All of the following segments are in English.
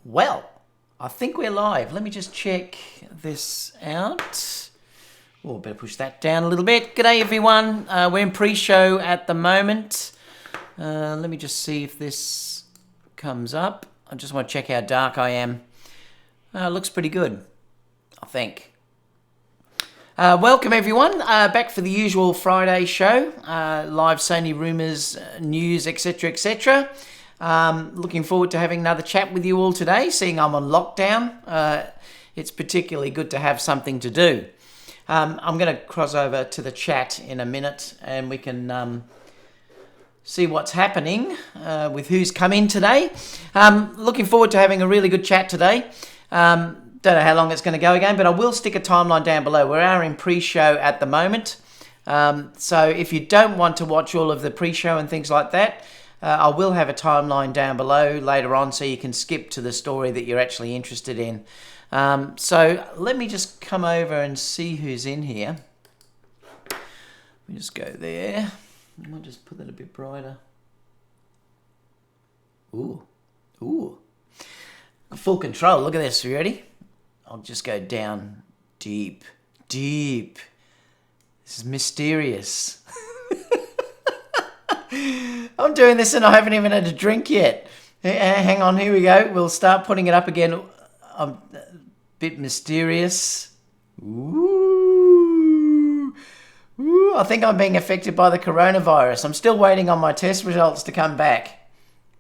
Well, I think we're live. Let me just check this out. Oh, better push that down a little bit. G'day, everyone. We're in pre-show at the moment. Let me just see if this comes up. I just want to check how dark I am. Looks pretty good, I think. Welcome, everyone. Back for the usual Friday show. Live Sony rumours, news, etc., etc. Looking forward to having another chat with you all today, seeing I'm on lockdown. It's particularly good to have something to do. I'm going to cross over to the chat in a minute and we can see what's happening with who's come in today. Looking forward to having a really good chat today. Don't know how long it's going to go again, but I will stick a timeline down below. We are in pre-show at the moment. So if you don't want to watch all of the pre-show and things like that, I will have a timeline down below later on so you can skip to the story that you're actually interested in. So let me just come over and see who's in here. Let me just go there. I might just put that a bit brighter. Ooh. Full control. Look at this. You ready? I'll just go down deep. This is mysterious. I'm doing this and I haven't even had a drink yet. Hang on, here we go. We'll start putting it up again. A bit mysterious. Ooh. I think I'm being affected by the coronavirus. I'm still waiting on my test results to come back.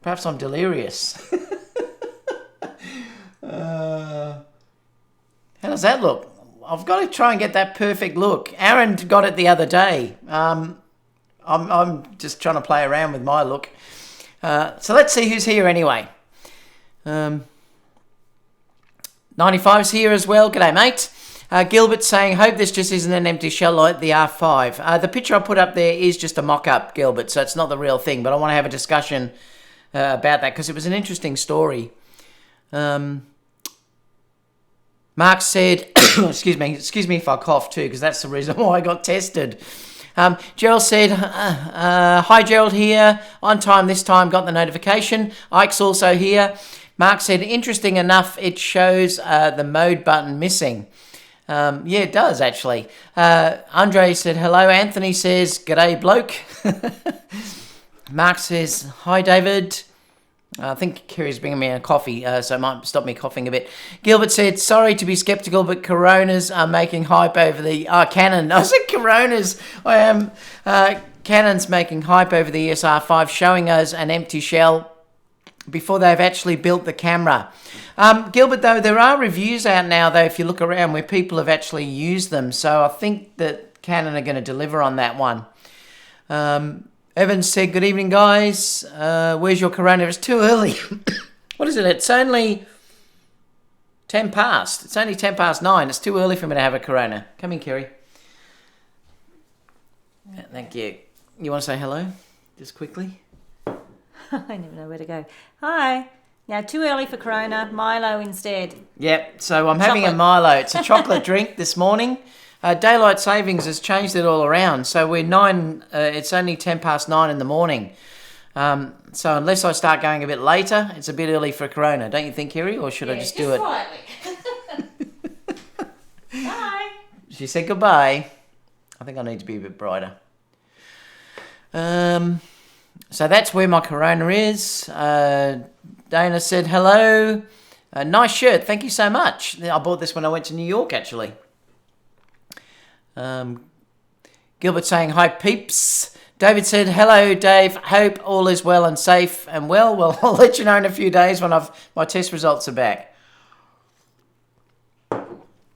Perhaps I'm delirious. How does that look? I've got to try and get that perfect look. Aaron got it the other day. I'm just trying to play around with my look. So let's see who's here anyway. 95's here as well. G'day, mate. Gilbert saying, hope this just isn't an empty shell like the R5. The picture I put up there is just a mock-up, Gilbert, so it's not the real thing, but I want to have a discussion about that because it was an interesting story. Mark said, excuse me if I cough too, because that's the reason why I got tested. Gerald said, hi Gerald here, on time this time, got the notification. Ike's also here. Mark said, interesting enough, it shows the mode button missing. Yeah, it does actually. Andre said, hello. Anthony says, g'day bloke. Mark says, hi David. I think Kerry's bringing me a coffee, so it might stop me coughing a bit. Gilbert said, sorry to be sceptical, but Coronas are making hype over the... Canon. I said Coronas. I am. Canon's making hype over the EOS R5, showing us an empty shell before they've actually built the camera. Gilbert, though, there are reviews out now, though, if you look around, where people have actually used them. So I think that Canon are going to deliver on that one. Evans said, good evening, guys. Where's your Corona? It's too early. What is it? It's only 10 past. It's only 10 past 9. It's too early for me to have a Corona. Come in, Kerry. Yeah, thank you. You want to say hello? Just quickly? I don't even know where to go. Hi. Now, too early for Corona. Milo instead. Yep. So I'm having a Milo. It's a chocolate drink this morning. Daylight savings has changed it all around. So we're it's only 10 past 9 in the morning. So unless I start going a bit later, it's a bit early for Corona. Don't you think, Kerry? Or should I just do it? Slightly. Bye. She said goodbye. I think I need to be a bit brighter. So that's where my Corona is. Dana said hello. Nice shirt. Thank you so much. I bought this when I went to New York, actually. Gilbert saying, hi peeps. David said, hello Dave, hope all is well and safe and well. Well, I'll let you know in a few days when my test results are back.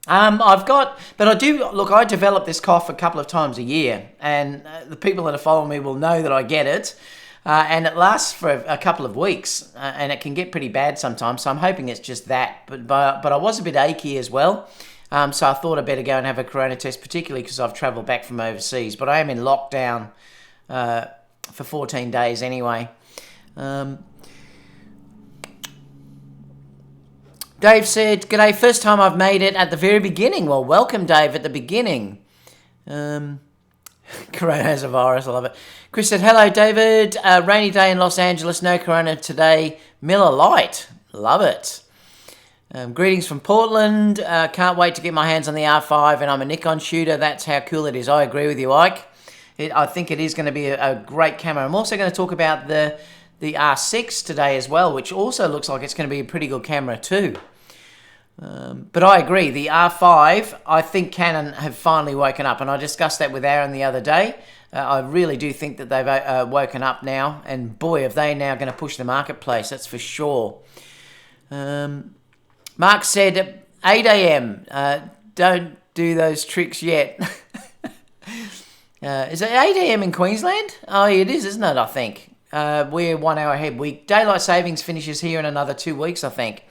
I develop this cough a couple of times a year, and the people that are following me will know that I get it, and it lasts for a couple of weeks, and it can get pretty bad sometimes, so I'm hoping it's just that, but I was a bit achy as well. So I thought I'd better go and have a Corona test, particularly because I've travelled back from overseas. But I am in lockdown for 14 days anyway. Dave said, g'day, first time I've made it at the very beginning. Well, welcome, Dave, at the beginning. Corona has a virus, I love it. Chris said, hello, David. Rainy day in Los Angeles, no Corona today. Miller Lite, love it. Greetings from Portland. Can't wait to get my hands on the R5, and I'm a Nikon shooter. That's how cool it is. I agree with you, Ike. I think it is going to be a great camera. I'm also going to talk about the R6 today as well, which also looks like it's going to be a pretty good camera too. But I agree, the R5, I think Canon have finally woken up, and I discussed that with Aaron the other day. I really do think that they've woken up now, and boy, are they now going to push the marketplace, that's for sure. Mark said 8 a.m. Don't do those tricks yet. Is it 8 a.m. in Queensland? Oh, it is, isn't it, I think. We're 1 hour ahead. Daylight savings finishes here in another 2 weeks, I think.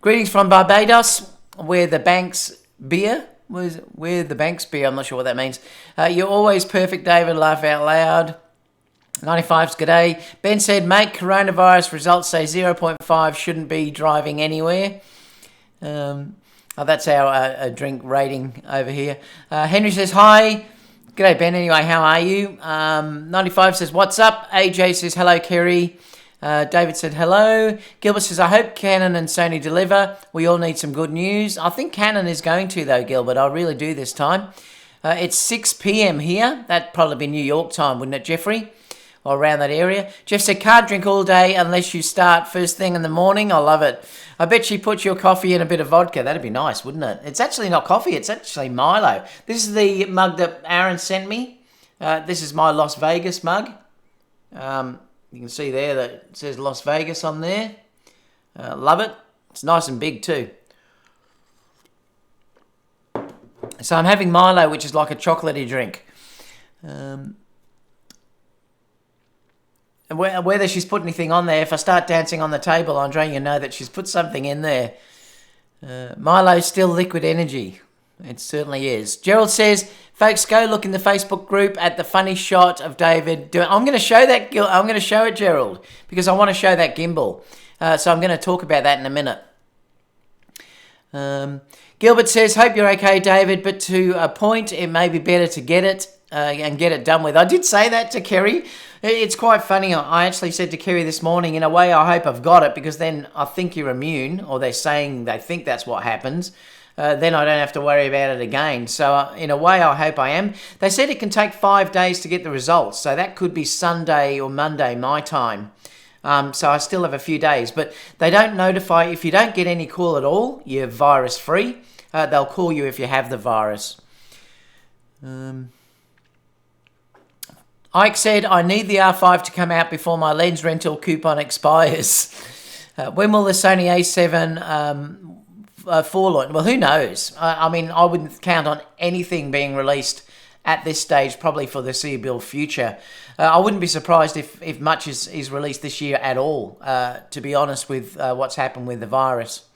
Greetings from Barbados, where the Banks beer, I'm not sure what that means. You're always perfect, David, laugh out loud. 95's g'day. Ben said, mate, coronavirus results say 0.5, shouldn't be driving anywhere. That's our drink rating over here. Henry says, hi. G'day, Ben. Anyway, how are you? 95 says, what's up? AJ says, hello, Kerry. David said, hello. Gilbert says, I hope Canon and Sony deliver. We all need some good news. I think Canon is going to, though, Gilbert. I really do this time. It's 6 p.m. here. That'd probably be New York time, wouldn't it, Jeffrey? Or around that area. Jeff said, can't drink all day unless you start first thing in the morning. I love it. I bet she puts your coffee in a bit of vodka. That'd be nice, wouldn't it? It's actually not coffee. It's actually Milo. This is the mug that Aaron sent me. This is my Las Vegas mug. You can see there that it says Las Vegas on there. Love it. It's nice and big too. So I'm having Milo, which is like a chocolatey drink. Whether she's put anything on there, if I start dancing on the table, Andre, you know that she's put something in there. Milo's still liquid energy. It certainly is. Gerald says, folks, go look in the Facebook group at the funny shot of David doing. I'm going to show that. I'm going to show it, Gerald, because I want to show that gimbal. So I'm going to talk about that in a minute. Gilbert says, hope you're okay, David, but to a point, it may be better to get it and get it done with. I did say that to Kerry. It's quite funny. I actually said to Kerry this morning, in a way, I hope I've got it, because then I think you're immune, or they're saying they think that's what happens. Then I don't have to worry about it again. So in a way, I hope I am. They said it can take 5 days to get the results. So that could be Sunday or Monday, my time. So I still have a few days. But they don't notify, if you don't get any call at all, you're virus free. They'll call you if you have the virus. Ike said, I need the R5 to come out before my lens rental coupon expires. When will the Sony A7 4 launch? Well, who knows? I mean, I wouldn't count on anything being released at this stage, probably for the foreseeable future. I wouldn't be surprised if much is released this year at all, to be honest, with what's happened with the virus.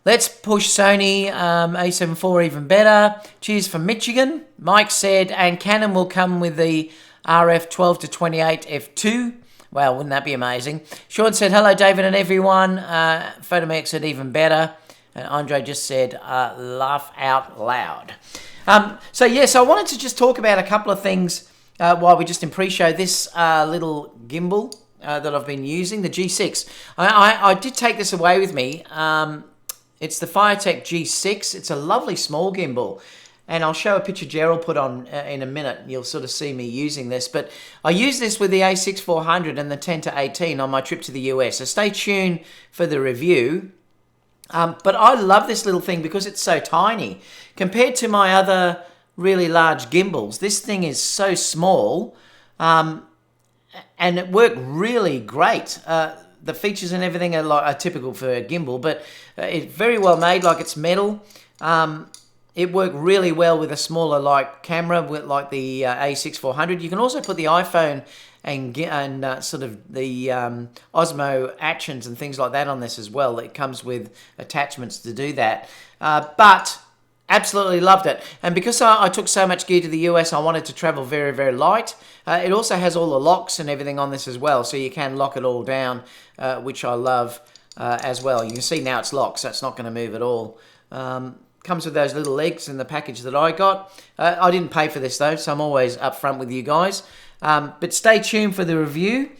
Let's push Sony A7 IV even better. Cheers from Michigan. Mike said, and Canon will come with the RF 12 to 28 f2. Wow, wouldn't that be amazing? Sean said, hello, David and everyone. Photomex said, even better. And Andre just said, laugh out loud. So I wanted to just talk about a couple of things while we're just in pre-show. This little gimbal that I've been using, the G6. I did take this away with me. It's the Firetech G6. It's a lovely small gimbal. And I'll show a picture Gerald put on in a minute. You'll sort of see me using this. But I used this with the A6400 and the 10 to 18 on my trip to the US. So stay tuned for the review. But I love this little thing because it's so tiny. Compared to my other really large gimbals, this thing is so small. And it worked really great. The features and everything are typical for a gimbal, but it's very well made, like it's metal. It worked really well with a smaller camera, with like the A6400. You can also put the iPhone and sort of the Osmo actions and things like that on this as well. It comes with attachments to do that. But absolutely loved it. And because I took so much gear to the US, I wanted to travel very, very light. It also has all the locks and everything on this as well, so you can lock it all down, which I love as well. You can see now it's locked, so it's not going to move at all. Comes with those little legs in the package that I got. I didn't pay for this though, so I'm always upfront with you guys. But stay tuned for the review.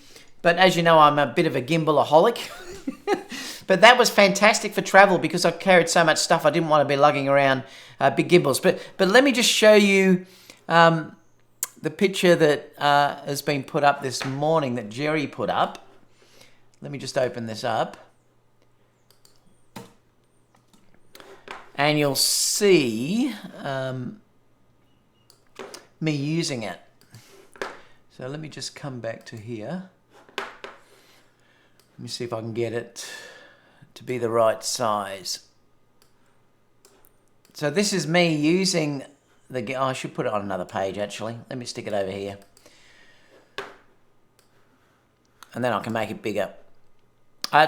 But as you know, I'm a bit of a gimbalaholic. But that was fantastic for travel because I carried so much stuff. I didn't want to be lugging around big gimbals. But let me just show you the picture that has been put up this morning that Jerry put up. Let me just open this up. And you'll see me using it. So let me just come back to here. Let me see if I can get it to be the right size. So this is me using the... Oh, I should put it on another page, actually. Let me stick it over here. And then I can make it bigger.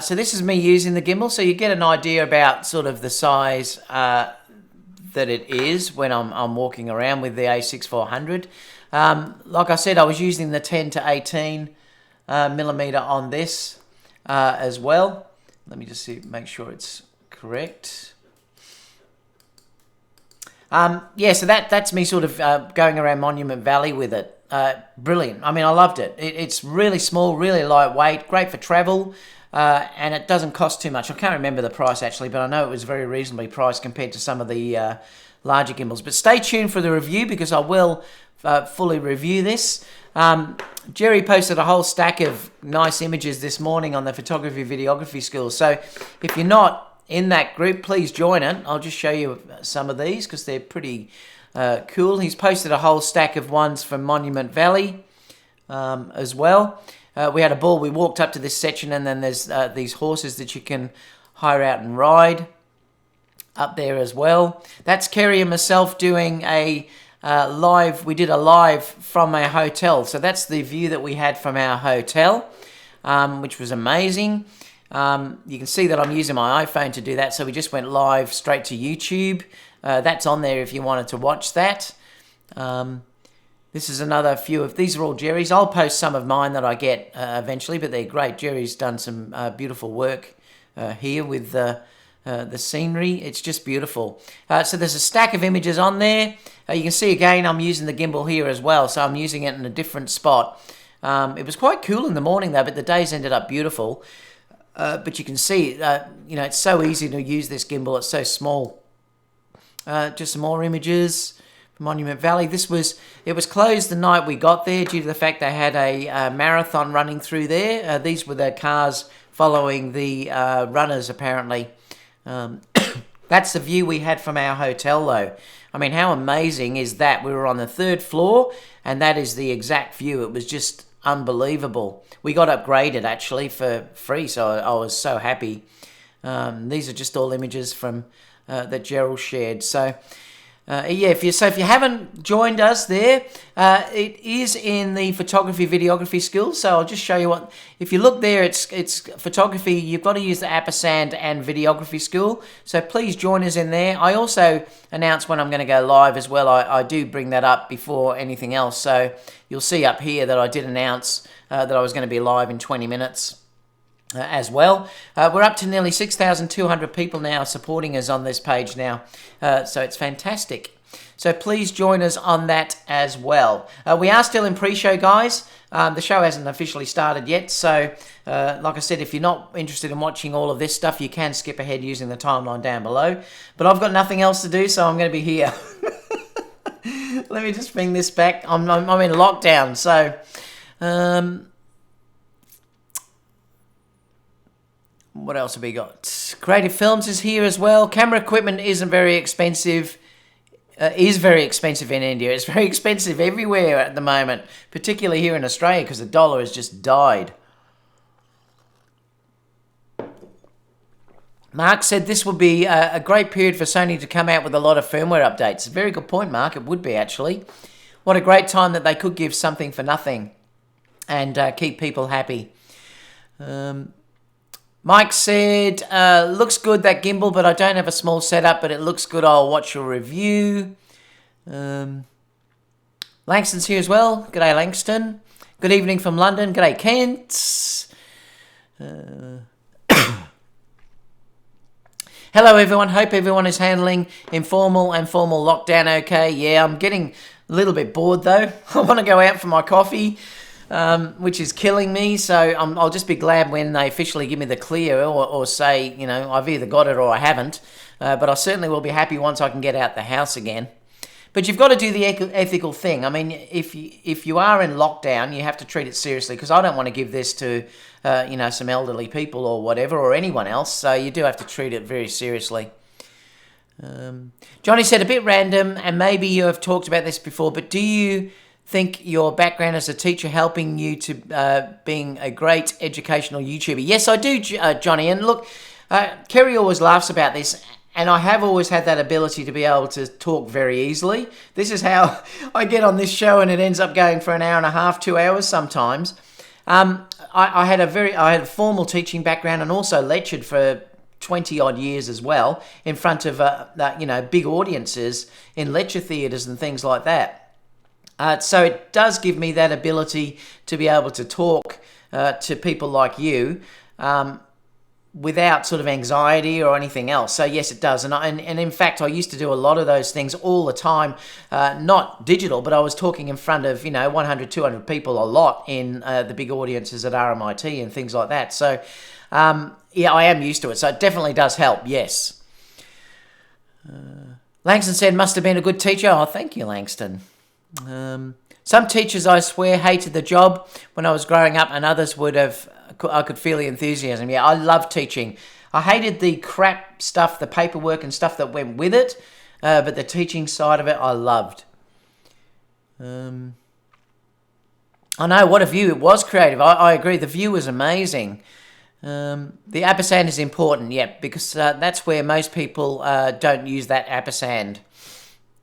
So this is me using the gimbal, so you get an idea about sort of the size that it is when I'm walking around with the A6400. Like I said, I was using the 10 to 18 millimeter on this as well. Let me just see, make sure it's correct. Yeah, so that's me sort of going around Monument Valley with it. Brilliant. I mean, I loved it. It's really small, really lightweight, great for travel, and it doesn't cost too much. I can't remember the price actually, but I know it was very reasonably priced compared to some of the larger gimbals. But stay tuned for the review because I will fully review this. Jerry posted a whole stack of nice images this morning on the photography videography skills. So if you're not in that group, please join it. I'll just show you some of these because they're pretty cool. He's posted a whole stack of ones from Monument Valley as well. We had a ball. We walked up to this section and then there's these horses that you can hire out and ride up there as well. That's Kerry and myself doing a live. We did a live from our hotel. So that's the view that we had from our hotel, which was amazing. You can see that I'm using my iPhone to do that. So we just went live straight to YouTube. That's on there if you wanted to watch that. This is another few of, these are all Jerry's. I'll post some of mine that I get eventually, but they're great. Jerry's done some beautiful work here with the scenery. It's just beautiful. So there's a stack of images on there. You can see again, I'm using the gimbal here as well. So I'm using it in a different spot. It was quite cool in the morning though, but the days ended up beautiful. But you can see, you know, it's so easy to use this gimbal. It's so small. Just some more images from Monument Valley. It was closed the night we got there due to the fact they had a marathon running through there. These were the cars following the runners, apparently. That's the view we had from our hotel, though. I mean, how amazing is that? We were on the 3rd floor, and that is the exact view. It was just unbelievable. We got upgraded, actually, for free, so I was so happy. These are just all images from that Gerald shared. So, yeah, if you haven't joined us there, it is in the photography videography skills. So I'll just show you what. If you look there, it's photography. You've got to use the Appersand and videography skill. So please join us in there. I also announce when I'm going to go live as well. I do bring that up before anything else. So you'll see up here that I did announce that I was going to be live in 20 minutes. As well. We're up to nearly 6,200 people now supporting us on this page now, so it's fantastic. So please join us on that as well. We are still in pre-show, guys. The show hasn't officially started yet, so like I said, if you're not interested in watching all of this stuff, you can skip ahead using the timeline down below. But I've got nothing else to do, so I'm going to be here. Let me just bring this back. I'm in lockdown, so... what else have we got? Creative Films is here as well. Camera equipment isn't very expensive. Is very expensive in India. It's very expensive everywhere at the moment, particularly here in Australia because the dollar has just died. Mark said this would be a great period for Sony to come out with a lot of firmware updates. A very good point, Mark. It would be, actually. What a great time that they could give something for nothing and keep people happy. Mike said, looks good, that gimbal, but I don't have a small setup, but it looks good. I'll watch your review. Langston's here as well. G'day, Langston. Good evening from London. G'day, Kent. Hello, everyone. Hope everyone is handling informal and formal lockdown okay. Yeah, I'm getting a little bit bored, though. I want to go out for my coffee. which is killing me. So I'll just be glad when they officially give me the clear or say, you know, I've either got it or I haven't. But I certainly will be happy once I can get out the house again. But you've got to do the ethical thing. I mean, if you are in lockdown, you have to treat it seriously, because I don't want to give this to, you know, some elderly people or whatever, or anyone else. So you do have to treat it very seriously. Johnny said, a bit random, and maybe you have talked about this before, but do you think your background as a teacher helping you to being a great educational YouTuber? Yes, I do, Johnny. And look, Kerry always laughs about this. And I have always had that ability to be able to talk very easily. This is how I get on this show, and it ends up going for an hour and a half, 2 hours sometimes. I had a formal teaching background, and also lectured for 20 odd years as well in front of you know, big audiences in lecture theatres and things like that. So it does give me that ability to be able to talk to people like you. Without sort of anxiety or anything else. So yes, it does. And in fact, I used to do a lot of those things all the time, not digital, but I was talking in front of, you know, 100, 200 people a lot in the big audiences at RMIT and things like that. So yeah, I am used to it. So it definitely does help, yes. Langston said, must have been a good teacher. Oh, thank you, Langston. Some teachers, I swear, hated the job when I was growing up, and others I could feel the enthusiasm. Yeah, I love teaching. I hated the crap stuff, the paperwork and stuff that went with it, but the teaching side of it, I loved. I know, what a view. It was creative. I agree. The view was amazing. The ampersand is important, yeah, because that's where most people don't use that ampersand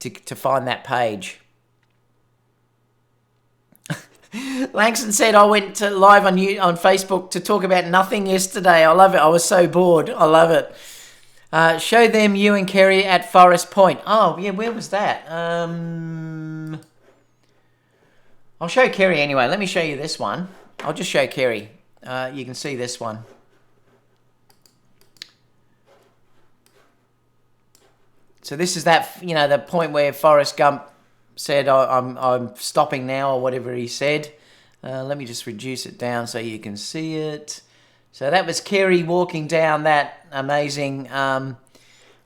to find that page. Langston said, I went live on Facebook to talk about nothing yesterday. I love it. I was so bored. I love it. Show them you and Kerry at Forest Point. Oh, yeah, where was that? I'll show Kerry anyway. Let me show you this one. I'll just show Kerry. You can see this one. So this is that, you know, the point where Forrest Gump said, I'm stopping now, or whatever he said. Let me just reduce it down so you can see it. So that was Kerry walking down that amazing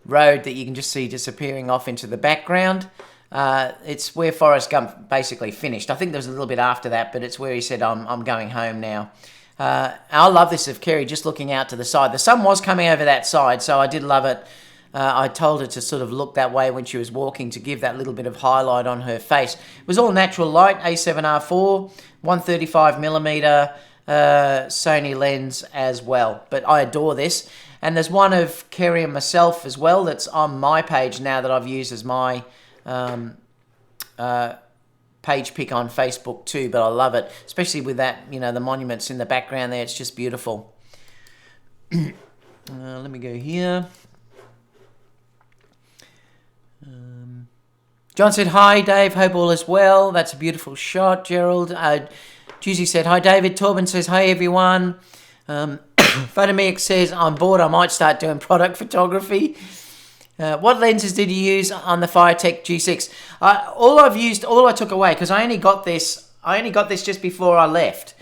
road that you can just see disappearing off into the background. It's where Forrest Gump basically finished. I think there was a little bit after that, but it's where he said, I'm going home now. I love this of Kerry just looking out to the side. The sun was coming over that side, so I did love it. I told her to sort of look that way when she was walking to give that little bit of highlight on her face. It was all natural light, A7R4, 135mm Sony lens as well. But I adore this. And there's one of Kerry and myself as well that's on my page now that I've used as my page pick on Facebook too. But I love it, especially with that, you know, the monuments in the background there. It's just beautiful. Let me go here. John said, hi, Dave. Hope all is well. That's a beautiful shot, Gerald. Juicy said, hi, David. Torben says, hi, everyone. Photomix says, I'm bored. I might start doing product photography. What lenses did you use on the Firetech G6? All I took away, because I only got this just before I left.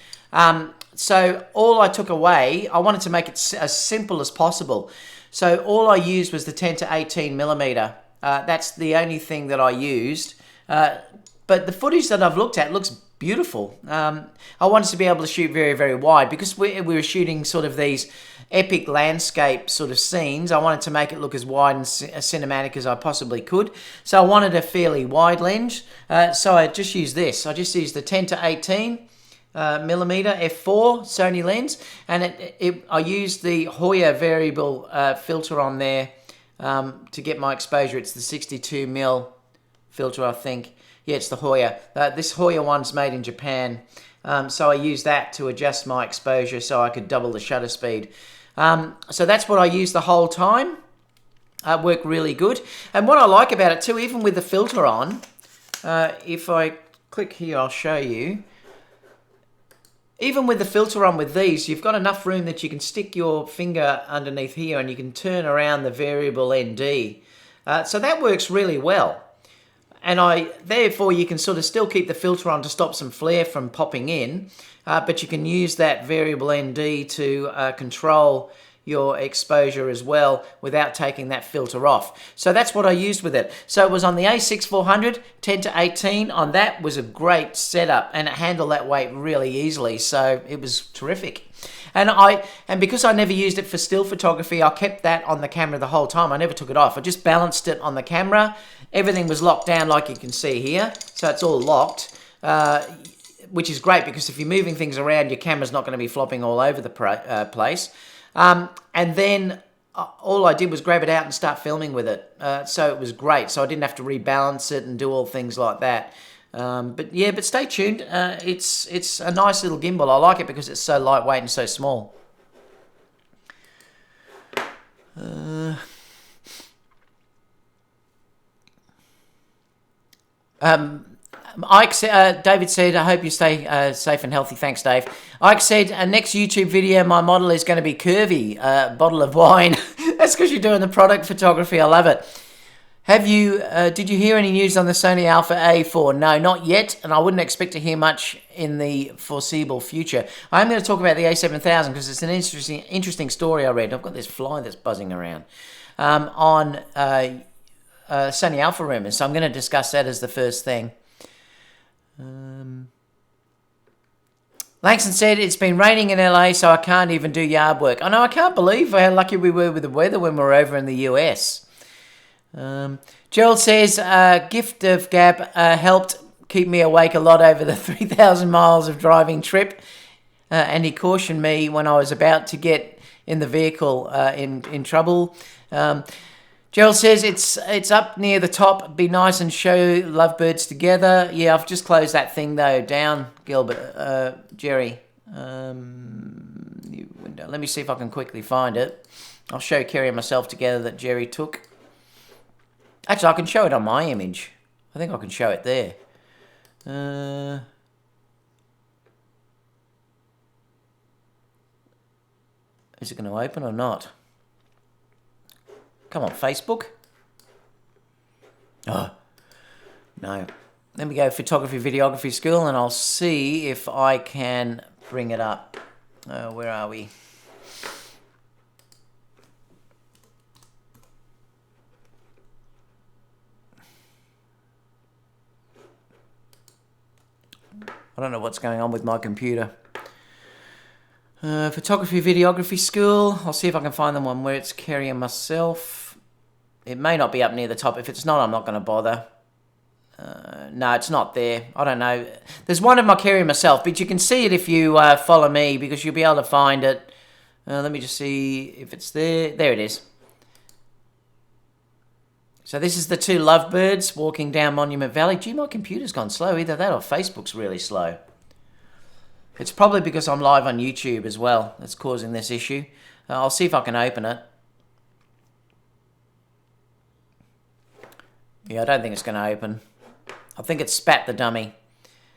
So all I took away, I wanted to make it as simple as possible. So all I used was the 10 to 18mm. That's the only thing that I used. But the footage that I've looked at looks beautiful. I wanted to be able to shoot very, very wide because we were shooting sort of these epic landscape sort of scenes. I wanted to make it look as wide and cinematic as I possibly could. So I wanted a fairly wide lens. So I just used this. I just used the 10 to 18 millimeter f4 Sony lens, and I used the Hoya variable filter on there to get my exposure. It's the 62mm filter, I think. Yeah, it's the Hoya. This Hoya one's made in Japan. So I used that to adjust my exposure so I could double the shutter speed. So that's what I used the whole time. It worked really good. And what I like about it too, even with the filter on, if I click here, I'll show you. Even with the filter on with these, you've got enough room that you can stick your finger underneath here and you can turn around the variable ND. So that works really well. therefore you can sort of still keep the filter on to stop some flare from popping in, but you can use that variable ND to control your exposure as well without taking that filter off. So that's what I used with it. So it was on the A6 400, 10 to 18. On that was a great setup, and it handled that weight really easily. So it was terrific. And because I never used it for still photography, I kept that on the camera the whole time. I never took it off. I just balanced it on the camera. Everything was locked down like you can see here. So it's all locked, which is great because if you're moving things around, your camera's not going to be flopping all over the place. And then all I did was grab it out and start filming with it. So it was great. So I didn't have to rebalance it and do all things like that. But stay tuned. It's a nice little gimbal. I like it because it's so lightweight and so small. David said, I hope you stay safe and healthy. Thanks, Dave. Ike said, next YouTube video, my model is going to be curvy, bottle of wine. That's because you're doing the product photography. I love it. Did you hear any news on the Sony Alpha A4? No, not yet, and I wouldn't expect to hear much in the foreseeable future. I am going to talk about the A7000 because it's an interesting story I read. I've got this fly that's buzzing around on Sony Alpha rumors, so I'm going to discuss that as the first thing. Langston said, it's been raining in LA, so I can't even do yard work. I know, I can't believe how lucky we were with the weather when we were over in the US. Gerald says, gift of Gab helped keep me awake a lot over the 3,000 miles of driving trip, and he cautioned me when I was about to get in the vehicle in trouble. Gerald says, it's up near the top, be nice and show lovebirds together. Yeah, I've just closed that thing though down, Jerry. New window. Let me see if I can quickly find it. I'll show Kerry and myself together that Jerry took. Actually, I can show it on my image. I think I can show it there. Is it going to open or not? Come on, Facebook. Oh, no. Let me go photography, videography school, and I'll see if I can bring it up. Where are we? I don't know what's going on with my computer. Photography, videography school. I'll see if I can find the one where it's Kerry and myself. It may not be up near the top. If it's not, I'm not going to bother. No, it's not there. I don't know. There's one of my Kerry and myself, but you can see it if you follow me because you'll be able to find it. Let me just see if it's there. There it is. So this is the two lovebirds walking down Monument Valley. Gee, my computer's gone slow. Either that or Facebook's really slow. It's probably because I'm live on YouTube as well that's causing this issue. I'll see if I can open it. Yeah, I don't think it's going to open. I think it's spat the dummy.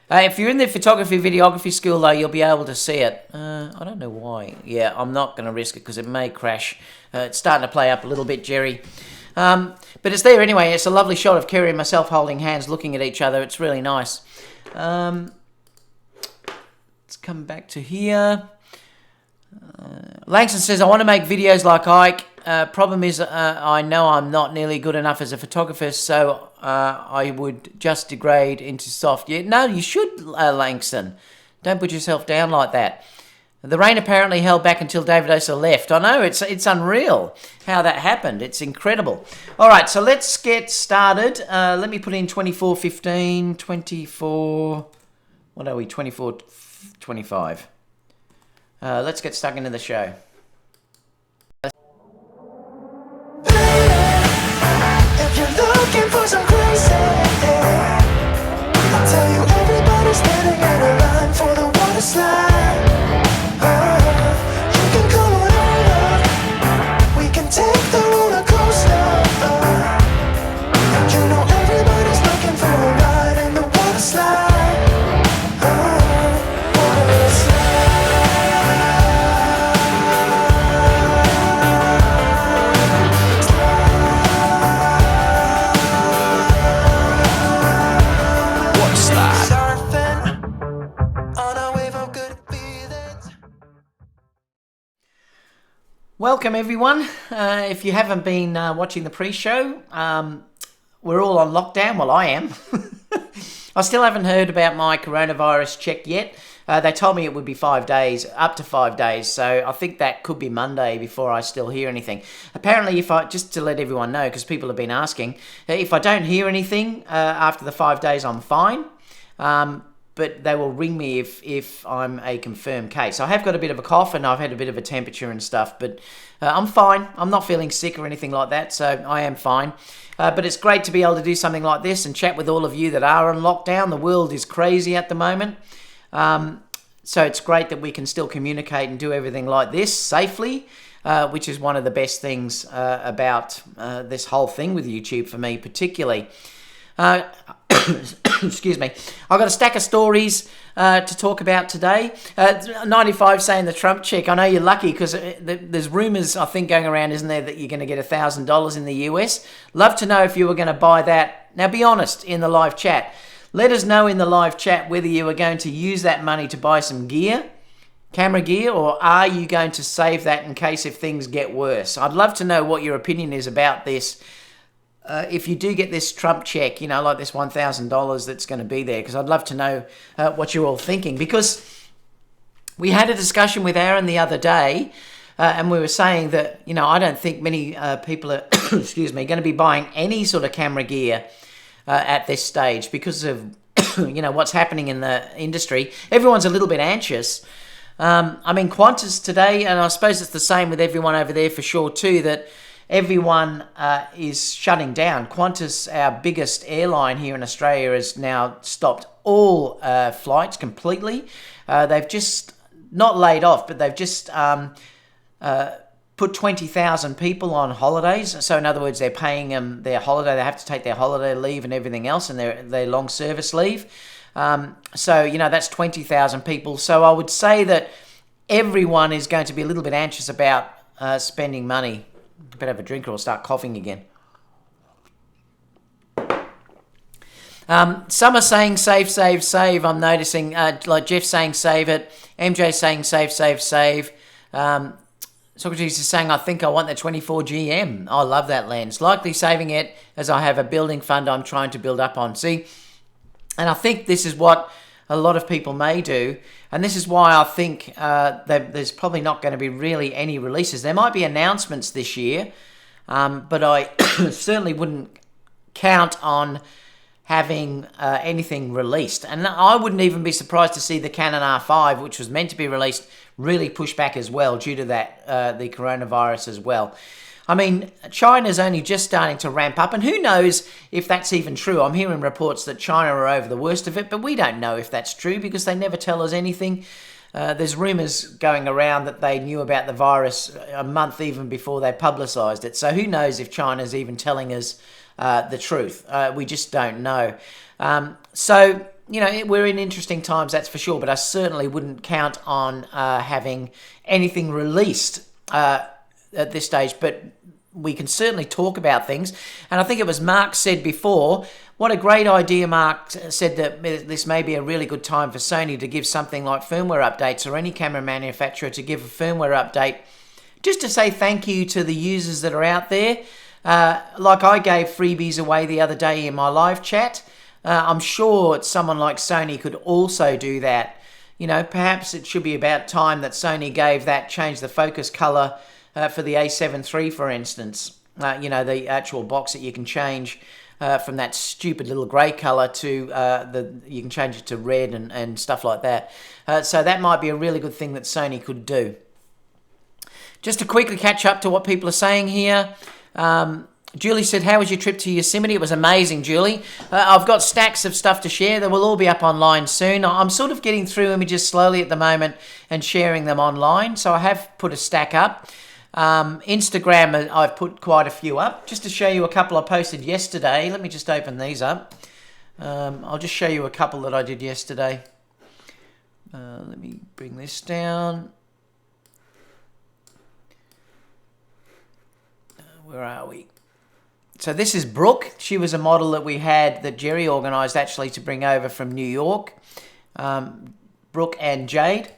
If you're in the photography, videography school, though, you'll be able to see it. I don't know why. Yeah, I'm not going to risk it because it may crash. It's starting to play up a little bit, Jerry. But it's there anyway. It's a lovely shot of Kerry and myself holding hands, looking at each other. It's really nice. Let's come back to here. Langston says, I want to make videos like Ike. Problem is, I know I'm not nearly good enough as a photographer, so I would just degrade into soft. Yeah, no, you should, Langston. Don't put yourself down like that. The rain apparently held back until David Osa left. I know, it's unreal how that happened. It's incredible. All right, so let's get started. Let me put in 24:15, 24... What are we, 24:25. Let's get stuck into the show. If you're looking for some crazy, I'll tell you everybody's standing in a line for the water slide. You can come on over, we can take the roller coaster. And you know everybody's looking for a ride in the water slide. Welcome everyone. If you haven't been watching the pre-show, we're all on lockdown. Well, I am. I still haven't heard about my coronavirus check yet. They told me it would be 5 days, up to 5 days. So I think that could be Monday before I still hear anything. Apparently, just to let everyone know, because people have been asking, if I don't hear anything after the 5 days, I'm fine. But they will ring me if I'm a confirmed case. I have got a bit of a cough and I've had a bit of a temperature and stuff, but I'm fine. I'm not feeling sick or anything like that, so I am fine. But it's great to be able to do something like this and chat with all of you that are on lockdown. The world is crazy at the moment. So it's great that we can still communicate and do everything like this safely, which is one of the best things about this whole thing with YouTube for me particularly. Excuse me. I've got a stack of stories to talk about today. 95 saying the Trump check. I know you're lucky because there's rumours, I think, going around, isn't there, that you're going to get $1,000 in the US. Love to know if you were going to buy that. Now, be honest in the live chat. Let us know in the live chat whether you are going to use that money to buy some gear, camera gear, or are you going to save that in case if things get worse? I'd love to know what your opinion is about this. If you do get this Trump check, you know, like this $1,000 that's going to be there, because I'd love to know what you're all thinking. Because we had a discussion with Aaron the other day, and we were saying that, you know, I don't think many people are, excuse me, going to be buying any sort of camera gear at this stage because of, you know, what's happening in the industry. Everyone's a little bit anxious. I mean, Qantas today, and I suppose it's the same with everyone over there for sure too, that everyone is shutting down. Qantas, our biggest airline here in Australia, has now stopped all flights completely. They've just not laid off, but they've just put 20,000 people on holidays. So in other words, they're paying them their holiday. They have to take their holiday leave and everything else, and their long service leave. So, you know, that's 20,000 people. So I would say that everyone is going to be a little bit anxious about spending money. Better have a drink or I'll start coughing again. Some are saying save, save, save. I'm noticing, like Jeff saying save it. MJ saying save, save, save. Socrates is saying, I think I want the 24 GM. I love that lens. Likely saving it as I have a building fund I'm trying to build up on. See, and I think this is what a lot of people may do. And this is why I think that there's probably not going to be really any releases. There might be announcements this year, but I certainly wouldn't count on having anything released. And I wouldn't even be surprised to see the Canon R5, which was meant to be released, really push back as well due to that the coronavirus as well. I mean, China's only just starting to ramp up, and who knows if that's even true. I'm hearing reports that China are over the worst of it, but we don't know if that's true because they never tell us anything. There's rumours going around that they knew about the virus a month even before they publicised it. So who knows if China's even telling us the truth. We just don't know. So, you know, we're in interesting times, that's for sure, but I certainly wouldn't count on having anything released at this stage, but we can certainly talk about things. And I think it was Mark said before, what a great idea. Mark said that this may be a really good time for Sony to give something like firmware updates, or any camera manufacturer to give a firmware update, just to say thank you to the users that are out there. Like I gave freebies away the other day in my live chat. I'm sure someone like Sony could also do that. You know, perhaps it should be about time that Sony gave that, change the focus color for the A7 III, for instance. You know, the actual box that you can change from that stupid little grey colour to you can change it to red and stuff like that. So that might be a really good thing that Sony could do. Just to quickly catch up to what people are saying here. Julie said, how was your trip to Yosemite? It was amazing, Julie. I've got stacks of stuff to share. They will all be up online soon. I'm sort of getting through images slowly at the moment and sharing them online. So I have put a stack up. Instagram, I've put quite a few up. Just to show you a couple I posted yesterday. Let me just open these up. I'll just show you a couple that I did yesterday. Let me bring this down. Where are we? So this is Brooke. She was a model that we had, that Jerry organised actually to bring over from New York. Brooke and Jade.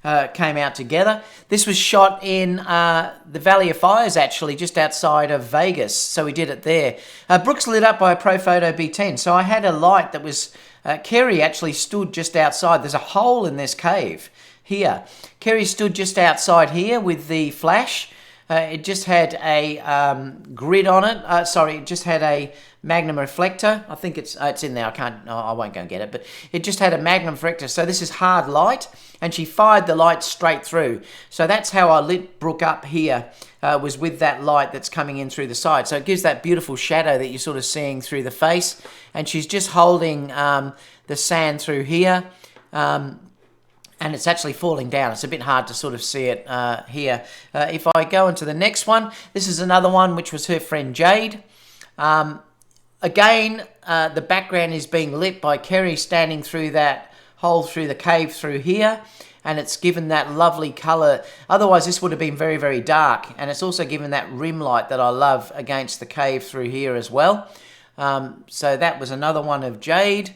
came out together. This was shot in the Valley of Fires, actually, just outside of Vegas. So we did it there. Brooks lit up by a Profoto B10. So I had a light that was... Kerry actually stood just outside. There's a hole in this cave here. Kerry stood just outside here with the flash. It just had a grid on it. It just had a magnum reflector. I think it's in there. I won't go and get it, but it just had a magnum reflector. So this is hard light, and she fired the light straight through. So that's how I lit Brooke up here, was with that light that's coming in through the side. So it gives that beautiful shadow that you're sort of seeing through the face, and she's just holding the sand through here. And it's actually falling down. It's a bit hard to sort of see it here. If I go into the next one, this is another one which was her friend Jade. Again, the background is being lit by Kerry standing through that hole through the cave through here, and it's given that lovely colour. Otherwise, this would have been very, very dark, and it's also given that rim light that I love against the cave through here as well. So that was another one of Jade.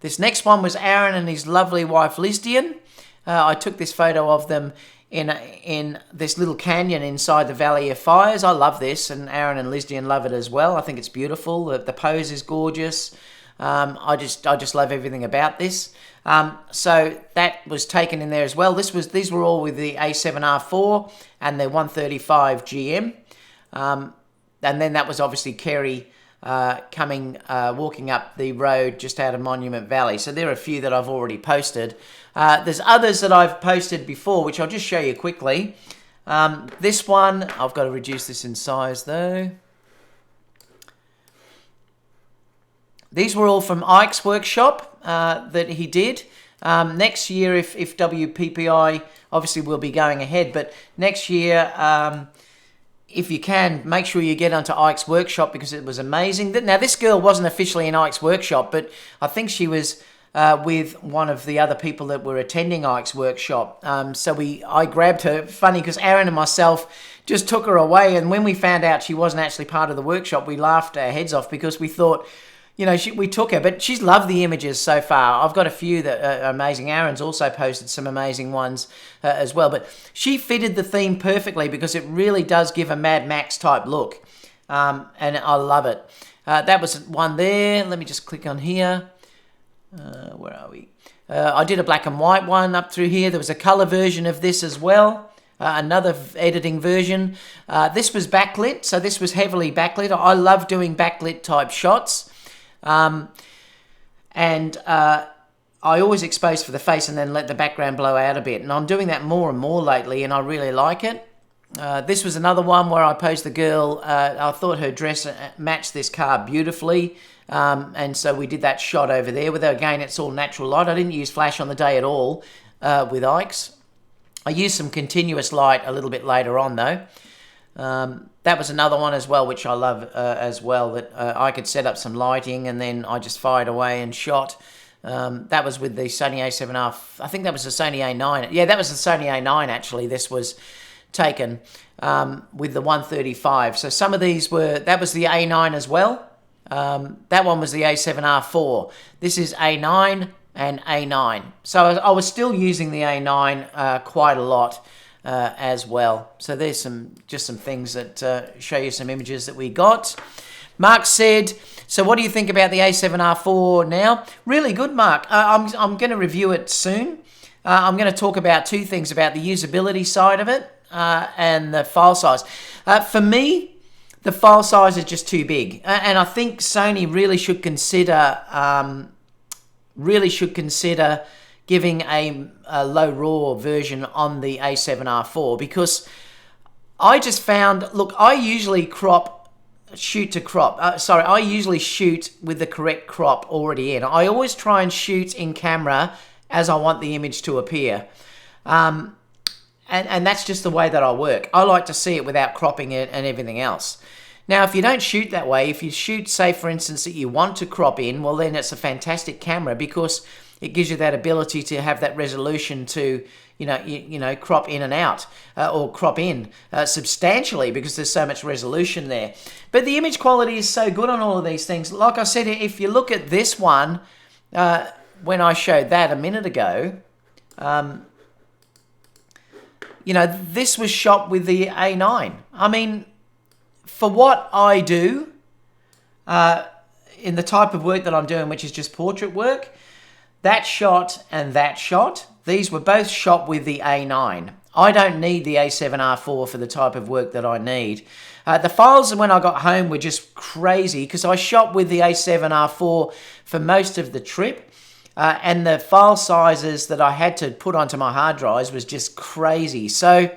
This next one was Aaron and his lovely wife Lisdian. I took this photo of them in this little canyon inside the Valley of Fires. I love this, and Aaron and Lisdian love it as well. I think it's beautiful. The pose is gorgeous. I just love everything about this. So that was taken in there as well. These were all with the A7R4 and the 135 GM. And then that was obviously Kerry walking up the road just out of Monument Valley. So there are a few that I've already posted. There's others that I've posted before, which I'll just show you quickly. This one, I've got to reduce this in size though. These were all from Ike's workshop that he did. Next year, if WPPI obviously will be going ahead, but next year, if you can, make sure you get onto Ike's workshop because it was amazing. Now, this girl wasn't officially in Ike's workshop, but I think she was with one of the other people that were attending Ike's workshop. So I grabbed her. Funny, because Aaron and myself just took her away, and when we found out she wasn't actually part of the workshop, we laughed our heads off because we thought, you know, we took her, but she's loved the images so far. I've got a few that are amazing. Aaron's also posted some amazing ones as well, but she fitted the theme perfectly because it really does give a Mad Max type look, and I love it. That was one there. Let me just click on here. Where are we? I did a black and white one up through here. There was a color version of this as well. Another editing version. This was backlit, so this was heavily backlit. I love doing backlit type shots. I always expose for the face and then let the background blow out a bit. And I'm doing that more and more lately, and I really like it. This was another one where I posed the girl. I thought her dress matched this car beautifully. And so we did that shot over there. Again, it's all natural light. I didn't use flash on the day at all with Ike's. I used some continuous light a little bit later on, though. That was another one as well, which I love as well, that I could set up some lighting and then I just fired away and shot. That was with the Sony A7R. I think that was the Sony A9. Yeah, that was the Sony A9, actually. This was taken with the 135. So some of these that was the A9 as well. That one was the A7R4. This is A9 and A9. So I was still using the A9 quite a lot. As well. So there's some things that show you some images that we got. Mark said, so what do you think about the A7R4 now? Really good, Mark. I'm going to review it soon. I'm going to talk about two things, about the usability side of it and the file size. For me, the file size is just too big. And I think Sony really should consider giving a low RAW version on the A7R4, because I just found, look, I usually shoot with the correct crop already in. I always try and shoot in camera as I want the image to appear. And that's just the way that I work. I like to see it without cropping it and everything else. Now, if you don't shoot that way, if you shoot, say, for instance, that you want to crop in, well, then it's a fantastic camera because it gives you that ability to have that resolution to, crop in and out or crop in substantially because there's so much resolution there. But the image quality is so good on all of these things. Like I said, if you look at this one, when I showed that a minute ago, This was shot with the A9. I mean, for what I do, in the type of work that I'm doing, which is just portrait work, that shot and that shot, these were both shot with the A9. I don't need the A7R4 for the type of work that I need. The files when I got home were just crazy because I shot with the A7R4 for most of the trip. And the file sizes that I had to put onto my hard drives was just crazy. So,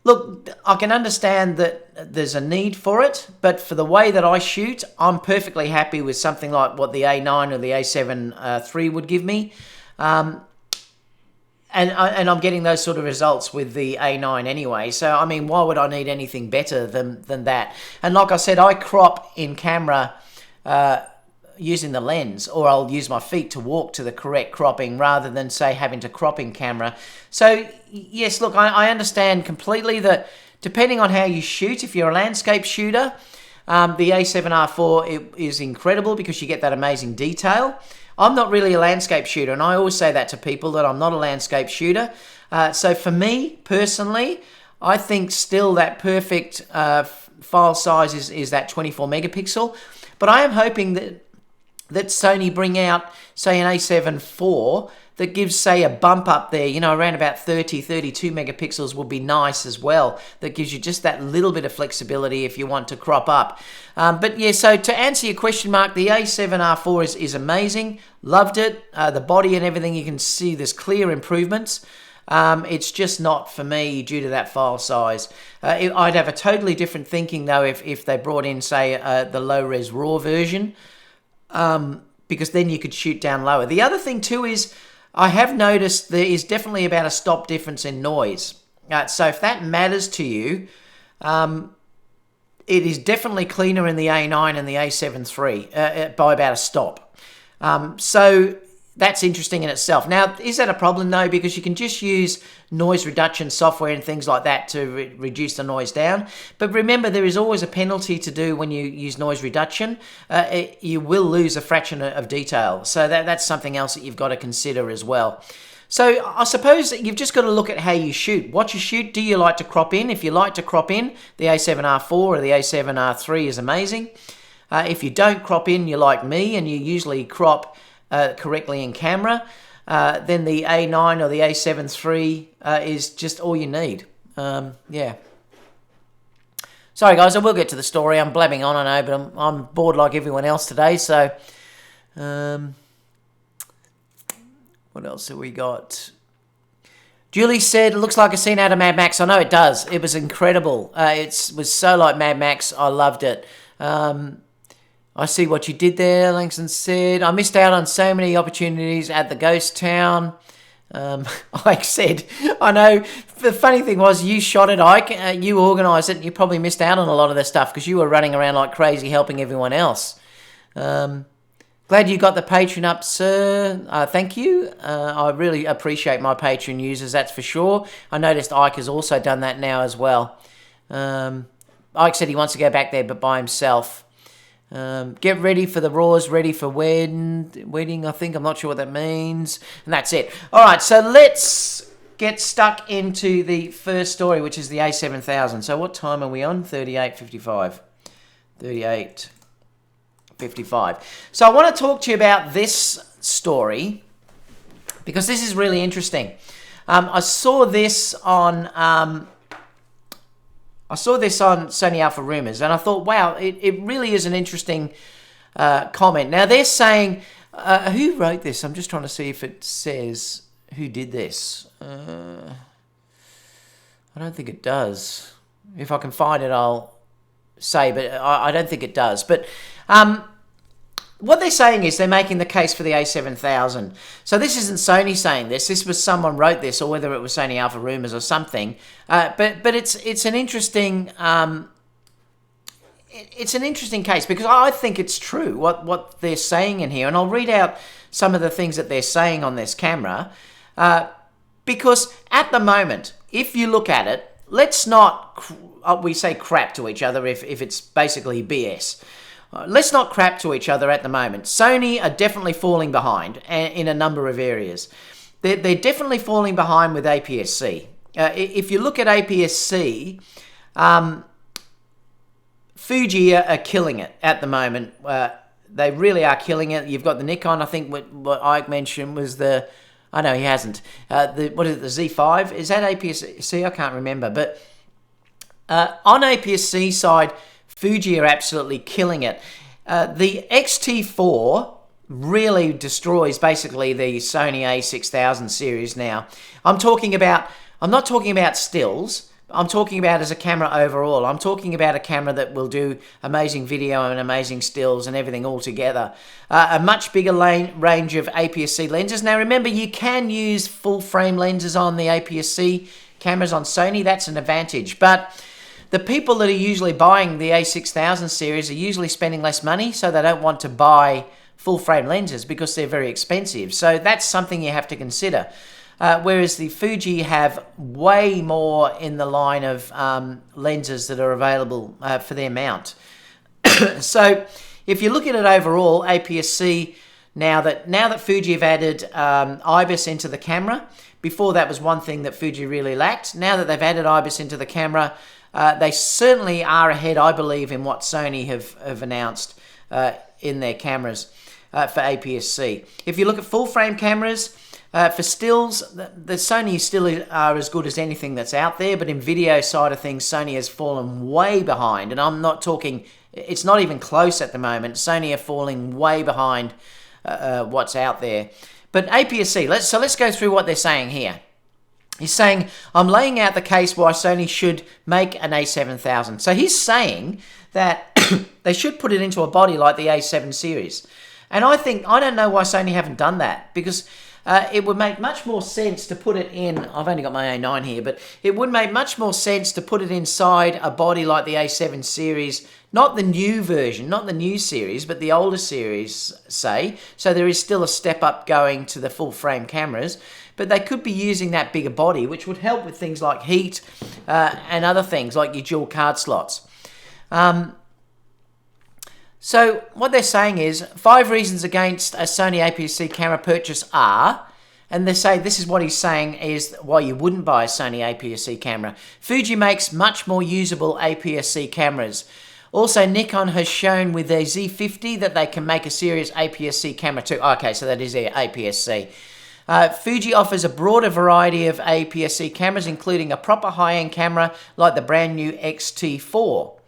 look, I can understand that there's a need for it, but for the way that I shoot, I'm perfectly happy with something like what the A9 or the A7 III would give me. And I'm getting those sort of results with the A9 anyway. So, I mean, why would I need anything better than that? And like I said, I crop in camera using the lens, or I'll use my feet to walk to the correct cropping rather than, say, having to crop in camera. So, yes, look, I understand completely that depending on how you shoot, if you're a landscape shooter, the A7R4 is incredible because you get that amazing detail. I'm not really a landscape shooter, and I always say that to people, that I'm not a landscape shooter. So for me, personally, I think still that perfect file size is that 24 megapixel. But I am hoping that Sony bring out, say, an A7 IV that gives, say, a bump up there, around about 30, 32 megapixels would be nice as well. That gives you just that little bit of flexibility if you want to crop up. But yeah, so to answer your question, Mark, the A7R4 is amazing. Loved it. The body and everything, you can see there's clear improvements. It's just not for me due to that file size. I'd have a totally different thinking, though, if they brought in, say, the low-res RAW version. Because then you could shoot down lower. The other thing too is I have noticed there is definitely about a stop difference in noise. So if that matters to you, it is definitely cleaner in the A9 and the A7 III by about a stop. So that's interesting in itself. Now, is that a problem? No, because you can just use noise reduction software and things like that to reduce the noise down. But remember, there is always a penalty to do when you use noise reduction. You will lose a fraction of detail. So that's something else that you've got to consider as well. So I suppose you've just got to look at how you shoot. What you shoot, do you like to crop in? If you like to crop in, the A7R4 or the A7R III is amazing. If you don't crop in, you're like me and you usually crop correctly in camera, then the A9 or the A7 III is just all you need. Yeah. Sorry guys, I will get to the story. I'm blabbing on, I know, but I'm bored like everyone else today. So, what else have we got? Julie said, it looks like a scene out of Mad Max. I know it does. It was incredible. It was so like Mad Max. I loved it. I see what you did there, Langston said. I missed out on so many opportunities at the ghost town. Ike said, I know. The funny thing was you shot it, Ike. You organised it. And you probably missed out on a lot of the stuff because you were running around like crazy helping everyone else. Glad you got the Patreon up, sir. Thank you. I really appreciate my Patreon users, that's for sure. I noticed Ike has also done that now as well. Ike said he wants to go back there but by himself. Get ready for the raws, ready for wedding, I think. I'm not sure what that means. And that's it. All right, so let's get stuck into the first story, which is the A7000. So what time are we on? 38:55. 38:55. So I want to talk to you about this story because this is really interesting. I saw this on Sony Alpha Rumors, and I thought, wow, it really is an interesting comment. Now, they're saying, who wrote this? I'm just trying to see if it says who did this. I don't think it does. If I can find it, I'll say, but I don't think it does. But what they're saying is they're making the case for the A7000. So this isn't Sony saying this. This was someone wrote this, or whether it was Sony Alpha Rumors or something. But it's an interesting it's an interesting case because I think it's true what they're saying in here, and I'll read out some of the things that they're saying on this camera. Because at the moment, if you look at it, let's not we say crap to each other if it's basically BS. Let's not crap to each other at the moment. Sony are definitely falling behind in a number of areas. they're definitely falling behind with APS-C. If you look at APS-C, Fuji are killing it at the moment. They really are killing it. You've got the Nikon. I think what Ike mentioned was the... I know he hasn't. What is it, the Z5? Is that APS-C? I can't remember. But on APS-C side, Fuji are absolutely killing it. The X-T4 really destroys basically the Sony A6000 series now. I'm not talking about stills. I'm talking about as a camera overall. I'm talking about a camera that will do amazing video and amazing stills and everything all together. A much bigger range of APS-C lenses. Now remember, you can use full frame lenses on the APS-C cameras on Sony. That's an advantage. But the people that are usually buying the A6000 series are usually spending less money, so they don't want to buy full frame lenses because they're very expensive. So that's something you have to consider. Whereas the Fuji have way more in the line of lenses that are available for their mount. So if you look at it overall, APS-C, now that Fuji have added IBIS into the camera, before that was one thing that Fuji really lacked. Now that they've added IBIS into the camera, they certainly are ahead, I believe, in what Sony have announced in their cameras for APS-C. If you look at full frame cameras, for stills, the Sony still are as good as anything that's out there, but in video side of things, Sony has fallen way behind, and I'm not talking, it's not even close at the moment. Sony are falling way behind what's out there. But APS-C, let's go through what they're saying here. He's saying, I'm laying out the case why Sony should make an A7000. So he's saying that they should put it into a body like the A7 series. And I don't know why Sony haven't done that, because it would make much more sense to put it in, I've only got my A9 here, but it would make much more sense to put it inside a body like the A7 series, not the new version, not the new series, but the older series, say. So there is still a step up going to the full frame cameras, but they could be using that bigger body, which would help with things like heat and other things like your dual card slots. So what they're saying is 5 reasons against a Sony APS-C camera purchase are, and they say this is what he's saying is why you wouldn't buy a Sony APS-C camera. Fuji makes much more usable APS-C cameras. Also, Nikon has shown with their Z50 that they can make a serious APS-C camera too. Okay, so that is their APS-C. Fuji offers a broader variety of APS-C cameras, including a proper high-end camera like the brand new X-T4.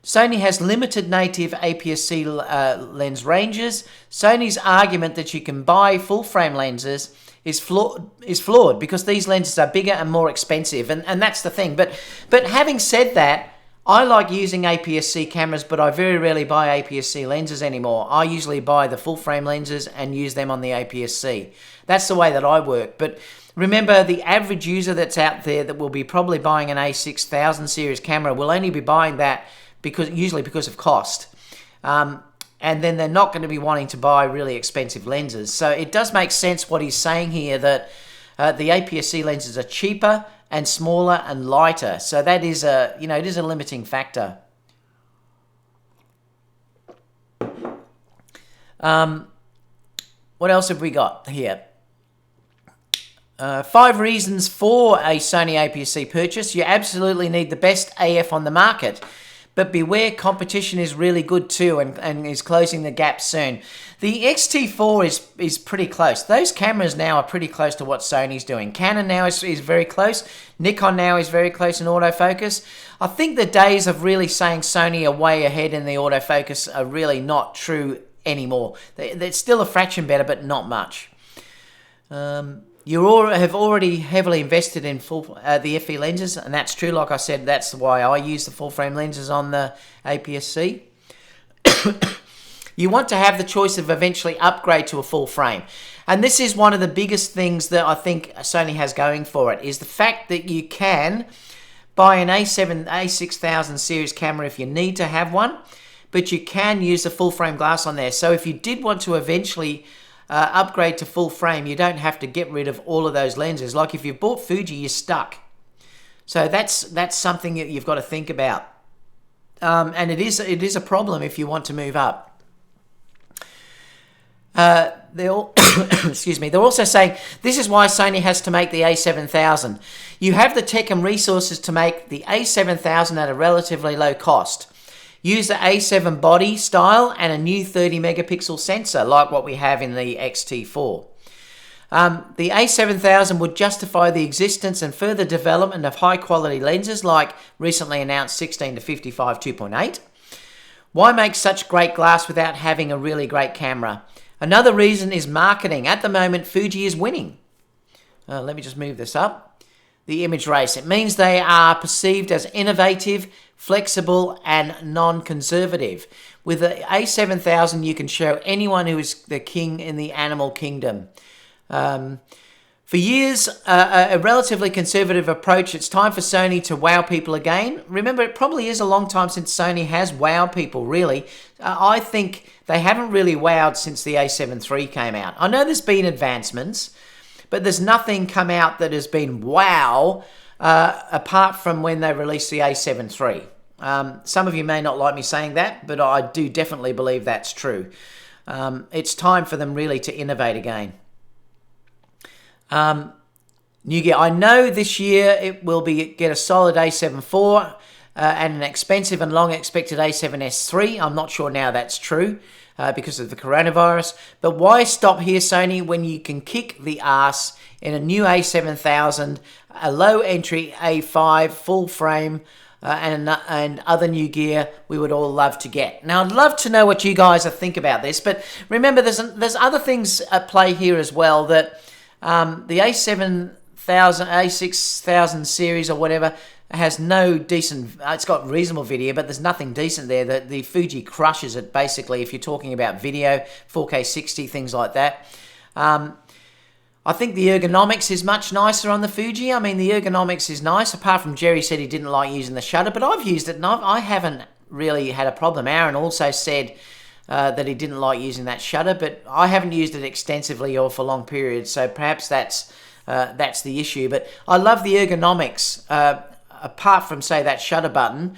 Sony has limited native APS-C lens ranges. Sony's argument that you can buy full-frame lenses is flawed because these lenses are bigger and more expensive, and that's the thing. But having said that, I like using APS-C cameras, but I very rarely buy APS-C lenses anymore. I usually buy the full-frame lenses and use them on the APS-C. That's the way that I work. But remember, the average user that's out there that will be probably buying an A6000 series camera will only be buying that usually because of cost. And then they're not going to be wanting to buy really expensive lenses. So it does make sense what he's saying here, that the APS-C lenses are cheaper and smaller and lighter. So that is it is a limiting factor. What else have we got here? 5 reasons for a Sony APS-C purchase. You absolutely need the best AF on the market. But beware, competition is really good too and is closing the gap soon. The X-T4 is pretty close. Those cameras now are pretty close to what Sony's doing. Canon now is very close. Nikon now is very close in autofocus. I think the days of really saying Sony are way ahead in the autofocus are really not true anymore. They're still a fraction better, but not much. You have already heavily invested in the FE lenses, and that's true. Like I said, that's why I use the full-frame lenses on the APS-C. You want to have the choice of eventually upgrade to a full frame. And this is one of the biggest things that I think Sony has going for it, is the fact that you can buy an A6000 series camera if you need to have one, but you can use the full-frame glass on there. So if you did want to eventually upgrade to full frame, you don't have to get rid of all of those lenses. Like if you've bought Fuji, you're stuck. So that's something that you've got to think about. And it is a problem if you want to move up. They're all, excuse me. They're also saying this is why Sony has to make the A7000. You have the tech and resources to make the A7000 at a relatively low cost. Use the A7 body style and a new 30 megapixel sensor like what we have in the XT4. The A7000 would justify the existence and further development of high quality lenses like recently announced 16 to 55 2.8. Why make such great glass without having a really great camera? Another reason is marketing. At the moment, Fuji is winning. Let me just move this up. The image race. It means they are perceived as innovative, flexible, and non-conservative. With the A7000, you can show anyone who is the king in the animal kingdom. For years, a relatively conservative approach. It's time for Sony to wow people again. Remember, it probably is a long time since Sony has wowed people, really. I think they haven't really wowed since the A7 III came out. I know there's been advancements, but there's nothing come out that has been wow, apart from when they released the A7 III. Some of you may not like me saying that, but I do definitely believe that's true. It's time for them really to innovate again. New gear. I know this year it will get a solid A7 IV and an expensive and long expected A7S III. I'm not sure now that's true because of the coronavirus. But why stop here, Sony, when you can kick the ass in a new A7000, a low entry A5 full frame, and other new gear we would all love to get. Now, I'd love to know what you guys think about this, but remember there's other things at play here as well that. The A7000, A6000 series or whatever has no decent, it's got reasonable video, but there's nothing decent there. The Fuji crushes it basically if you're talking about video, 4K 60, things like that. I think the ergonomics is much nicer on the Fuji. I mean, the ergonomics is nice, apart from Jerry said he didn't like using the shutter, but I've used it and I haven't really had a problem. Aaron also said that he didn't like using that shutter, but I haven't used it extensively or for long periods, so perhaps that's the issue. But I love the ergonomics, apart from, say, that shutter button,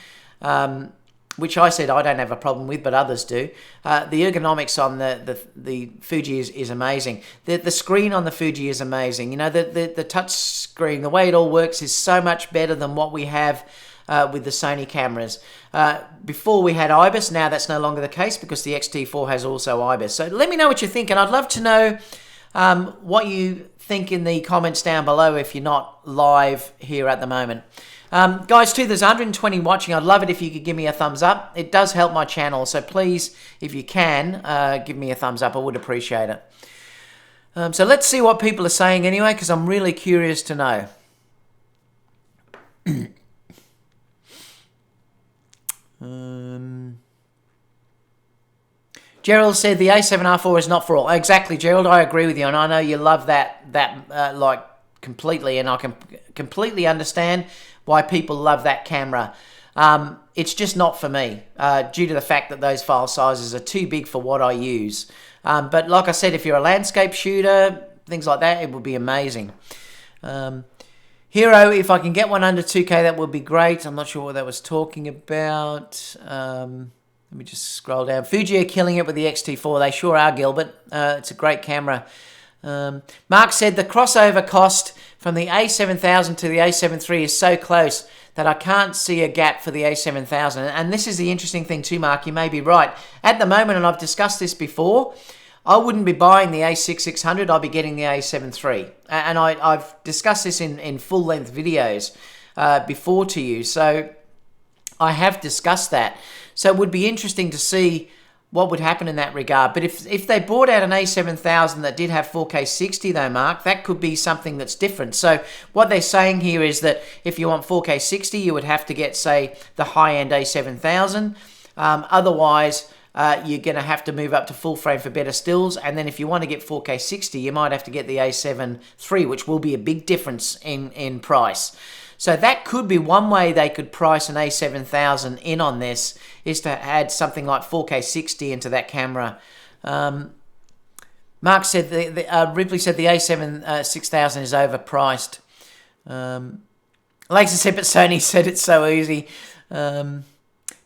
which I said I don't have a problem with, but others do. The ergonomics on the Fuji is amazing. The screen on the Fuji is amazing. You know, the touch screen, the way it all works is so much better than what we have with the Sony cameras. Before we had IBIS, now that's no longer the case because the XT4 has also IBIS. So let me know what you think, and I'd love to know what you think in the comments down below if you're not live here at the moment. Guys, too, there's 120 watching. I'd love it if you could give me a thumbs up. It does help my channel, so please, if you can, give me a thumbs up. I would appreciate it. So let's see what people are saying anyway, because I'm really curious to know. Gerald said the A7R4 is not for all. Exactly, Gerald. I agree with you, and I know you love that like completely, and I can completely understand why people love that camera. It's just not for me due to the fact that those file sizes are too big for what I use. But like I said, if you're a landscape shooter, things like that, it would be amazing. Hero, if I can get one under 2K, that would be great. I'm not sure what that was talking about. Let me just scroll down. Fuji are killing it with the XT4. They sure are, Gilbert. It's a great camera. Mark said the crossover cost from the A7000 to the A7 III is so close that I can't see a gap for the A7000. And this is the interesting thing too, Mark. You may be right. At the moment, and I've discussed this before, I wouldn't be buying the A6600, I'd be getting the A7 III. And I've discussed this in full-length videos before to you, so I have discussed that. So it would be interesting to see what would happen in that regard. But if they brought out an A7000 that did have 4K 60 though, Mark, that could be something that's different. So what they're saying here is that if you want 4K 60, you would have to get, say, the high-end A7000. Otherwise, you're going to have to move up to full frame for better stills, and then if you want to get 4K 60, you might have to get the A7 III, which will be a big difference in price. So that could be one way they could price an A7000 in on this, is to add something like 4K 60 into that camera. Mark said, Ripley said the A7 6000 is overpriced. Alexa said, but Sony said it's so easy.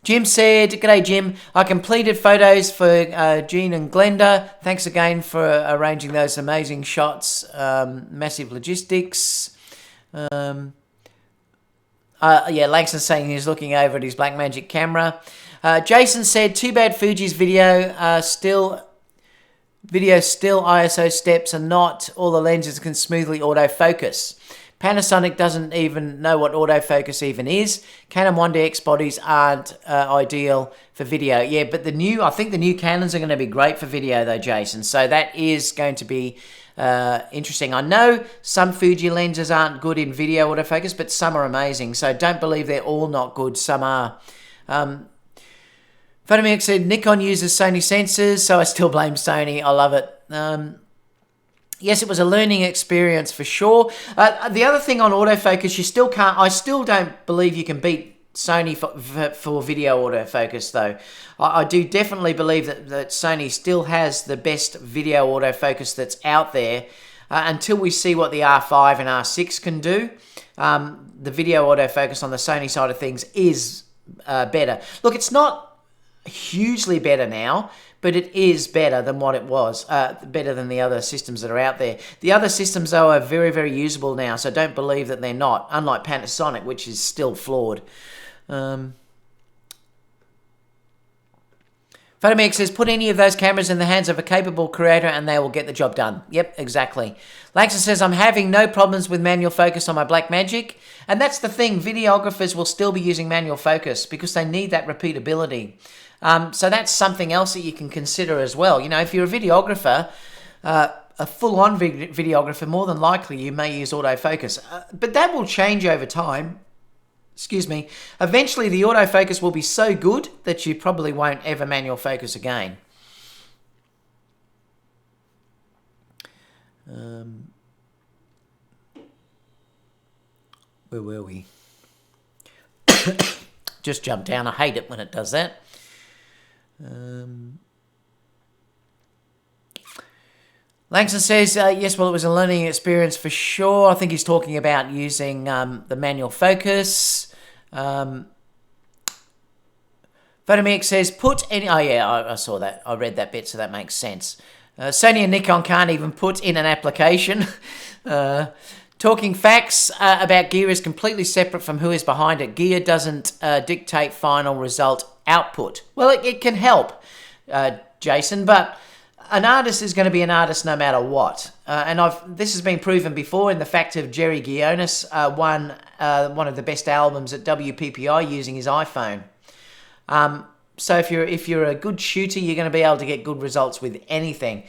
Jim said, "G'day Jim, I completed photos for Jean and Glenda. Thanks again for arranging those amazing shots. Massive logistics." Langston's saying he's looking over at his Blackmagic camera. Jason said, "Too bad Fuji's video still ISO steps and not all the lenses can smoothly autofocus. Panasonic doesn't even know what autofocus even is. Canon 1DX bodies aren't ideal for video." Yeah, but I think the new Canons are going to be great for video though, Jason. So that is going to be interesting. I know some Fuji lenses aren't good in video autofocus, but some are amazing. So don't believe they're all not good. Some are. Photomix said, "Nikon uses Sony sensors, so I still blame Sony. I love it." Yes, it was a learning experience for sure. The other thing on autofocus, you still can't. I still don't believe you can beat Sony for video autofocus, though. I do definitely believe that Sony still has the best video autofocus that's out there. Until we see what the R5 and R6 can do, the video autofocus on the Sony side of things is better. Look, it's not hugely better now, but it is better than what it was, better than the other systems that are out there. The other systems, though, are very, very usable now, so don't believe that they're not, unlike Panasonic, which is still flawed. Photomix says, "Put any of those cameras in the hands of a capable creator and they will get the job done." Yep, exactly. Langston says, "I'm having no problems with manual focus on my Blackmagic." And that's the thing, videographers will still be using manual focus because they need that repeatability. So that's something else that you can consider as well. You know, if you're a videographer, a full-on videographer, more than likely you may use autofocus. But that will change over time. Excuse me. Eventually the autofocus will be so good that you probably won't ever manual focus again. Where were we? Just jumped down. I hate it when it does that. Langston says, "Yes, well, it was a learning experience for sure." I think he's talking about using the manual focus. Photomix says, "Put any..." Oh, yeah, I saw that. I read that bit, so that makes sense. Sony and Nikon can't even put in an application. Talking facts about gear is completely separate from who is behind it. Gear doesn't dictate final result output. Well, it can help, Jason, but an artist is going to be an artist no matter what. And this has been proven before in the fact of Jerry Gionis won one of the best albums at WPPI using his iPhone. So if you're a good shooter, you're going to be able to get good results with anything.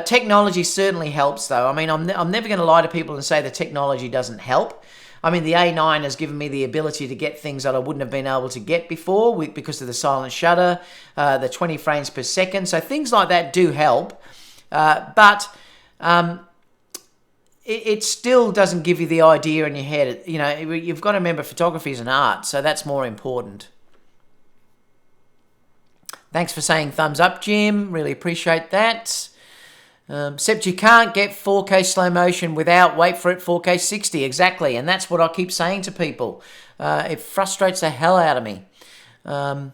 Technology certainly helps, though. I mean, I'm never going to lie to people and say the technology doesn't help. I mean, the A9 has given me the ability to get things that I wouldn't have been able to get before because of the silent shutter, the 20 frames per second. So things like that do help. But it still doesn't give you the idea in your head. You know, you've got to remember photography is an art, so that's more important. Thanks for saying thumbs up, Jim. Really appreciate that. Except you can't get 4K slow motion without, wait for it, 4K 60. Exactly. And that's what I keep saying to people. It frustrates the hell out of me. Sony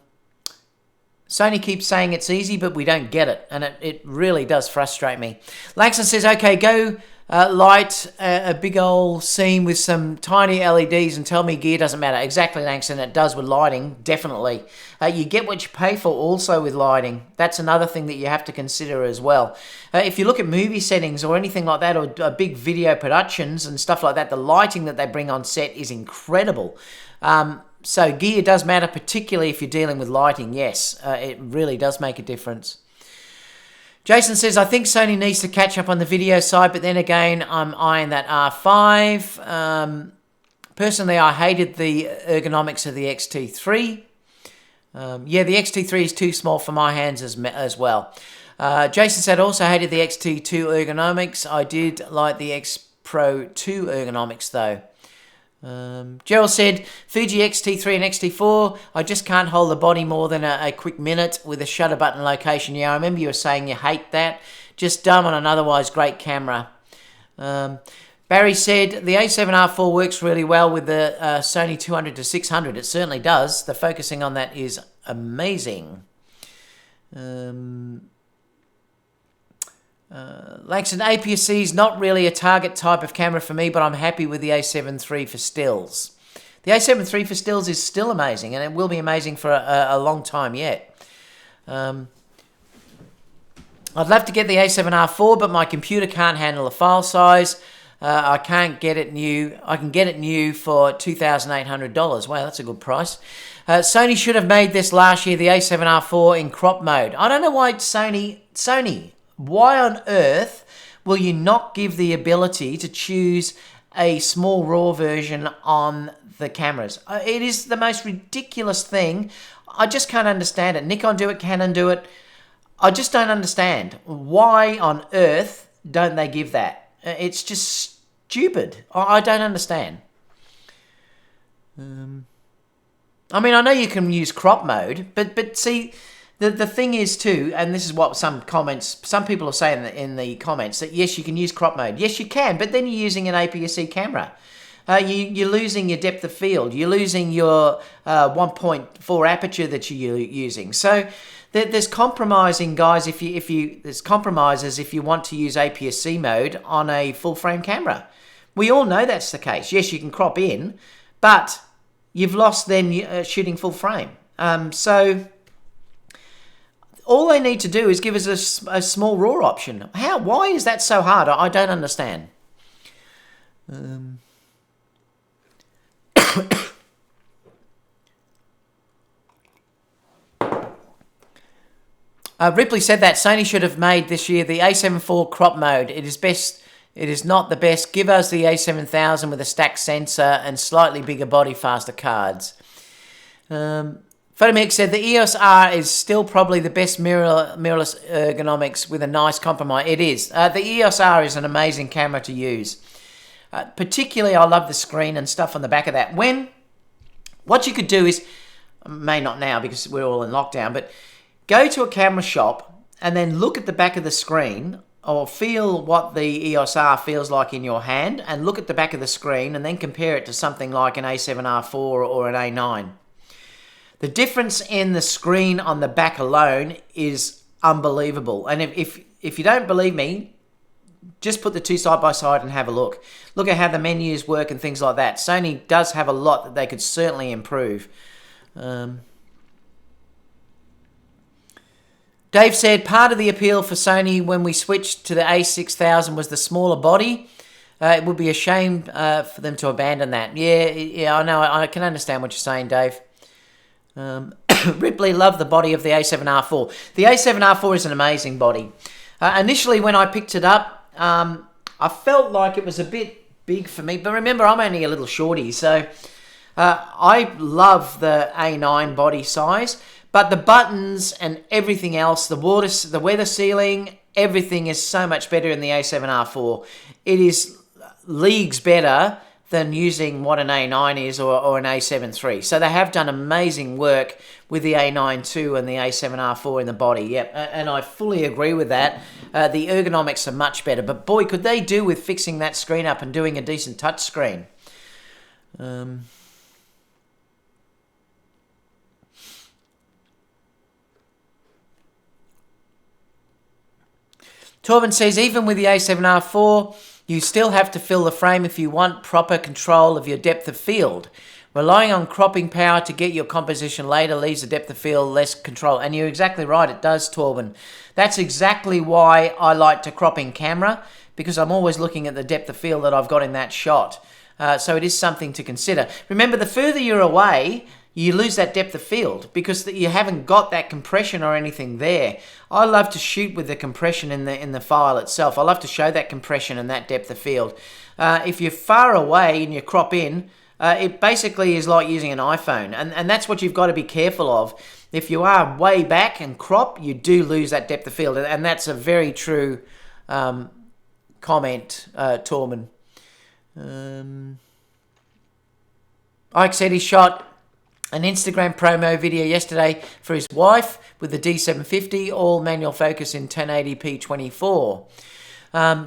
keeps saying it's easy, but we don't get it. And it really does frustrate me. Langston says, "Okay, go light a big old scene with some tiny LEDs and tell me gear doesn't matter." Exactly, Langston. It does with lighting, definitely. You get what you pay for also with lighting. That's another thing that you have to consider as well. If you look at movie settings or anything like that, or big video productions and stuff like that, the lighting that they bring on set is incredible. So gear does matter, particularly if you're dealing with lighting. Yes, it really does make a difference. Jason says, "I think Sony needs to catch up on the video side, but then again, I'm eyeing that R5. Personally, I hated the ergonomics of the XT3. The XT3 is too small for my hands as well." Jason said, "Also hated the XT2 ergonomics. I did like the X Pro 2 ergonomics though." Gerald said, "Fuji XT3 and XT4, I just can't hold the body more than a quick minute with a shutter button location." Yeah, I remember you were saying you hate that. Just dumb on an otherwise great camera. Barry said, "The A7R4 works really well with the Sony 200 to 600. It certainly does. The focusing on that is amazing. Langston, APS-C is not really a target type of camera for me, but I'm happy with the A7 III for stills. The A7 III for stills is still amazing, and it will be amazing for a long time yet. I'd love to get the A7R4, but my computer can't handle the file size. I can't get it new. I can get it new for $2,800. Wow, that's a good price. Sony should have made this last year, the A7R4 in crop mode. I don't know why Sony, why on earth will you not give the ability to choose a small RAW version on the cameras? It is the most ridiculous thing. I just can't understand it. Nikon do it, Canon do it. I just don't understand. Why on earth don't they give that? It's just stupid. I don't understand. I mean, I know you can use crop mode, but see, the thing is too, and this is what some people are saying in the comments, that yes, you can use crop mode. Yes, you can, but then you're using an APS-C camera. You're losing your depth of field. You're losing your 1.4 aperture that you're using. So there's compromising, guys. There's compromises if you want to use APS-C mode on a full frame camera. We all know that's the case. Yes, you can crop in, but you've lost then shooting full frame. So all they need to do is give us a small RAW option. Why is that so hard? I don't understand. Ripley said that Sony should have made this year the A7 IV crop mode. It is not the best. Give us the A7000 with a stacked sensor and slightly bigger body, faster cards. Photomix said the EOS R is still probably the best mirrorless ergonomics with a nice compromise. It is. The EOS R is an amazing camera to use. Particularly, I love the screen and stuff on the back of that. What you could do is, may not now because we're all in lockdown, but go to a camera shop and then look at the back of the screen or feel what the EOS R feels like in your hand and look at the back of the screen and then compare it to something like an A7R4 or an A9. The difference in the screen on the back alone is unbelievable. And if you don't believe me, just put the two side by side and have a look. Look at how the menus work and things like that. Sony does have a lot that they could certainly improve. Dave said part of the appeal for Sony when we switched to the A6000 was the smaller body. It would be a shame for them to abandon that. Yeah, I know. I can understand what you're saying, Dave. Ripley loved the body of the A7R4. The A7R4 is an amazing body. Initially, when I picked it up, I felt like it was a bit big for me. But remember, I'm only a little shorty, so I love the A9 body size. But the buttons and everything else, the weather sealing, everything is so much better in the A7R4. It is leagues better than using what an A9 is or an A7 III. So they have done amazing work with the A9 II and the A7R4 in the body. Yep, and I fully agree with that. The ergonomics are much better. But boy, could they do with fixing that screen up and doing a decent touch screen. Torben says, even with the A7R4, you still have to fill the frame if you want proper control of your depth of field. Relying on cropping power to get your composition later leaves the depth of field less control. And you're exactly right, it does, Torben. That's exactly why I like to crop in camera, because I'm always looking at the depth of field that I've got in that shot. So it is something to consider. Remember, the further you're away, you lose that depth of field because you haven't got that compression or anything there. I love to shoot with the compression in the file itself. I love to show that compression and that depth of field. If you're far away and you crop in, it basically is like using an iPhone. And that's what you've got to be careful of. If you are way back and crop, you do lose that depth of field. And that's a very true comment, Torben. Ike said he shot an Instagram promo video yesterday for his wife with the D750, all manual focus in 1080p 24.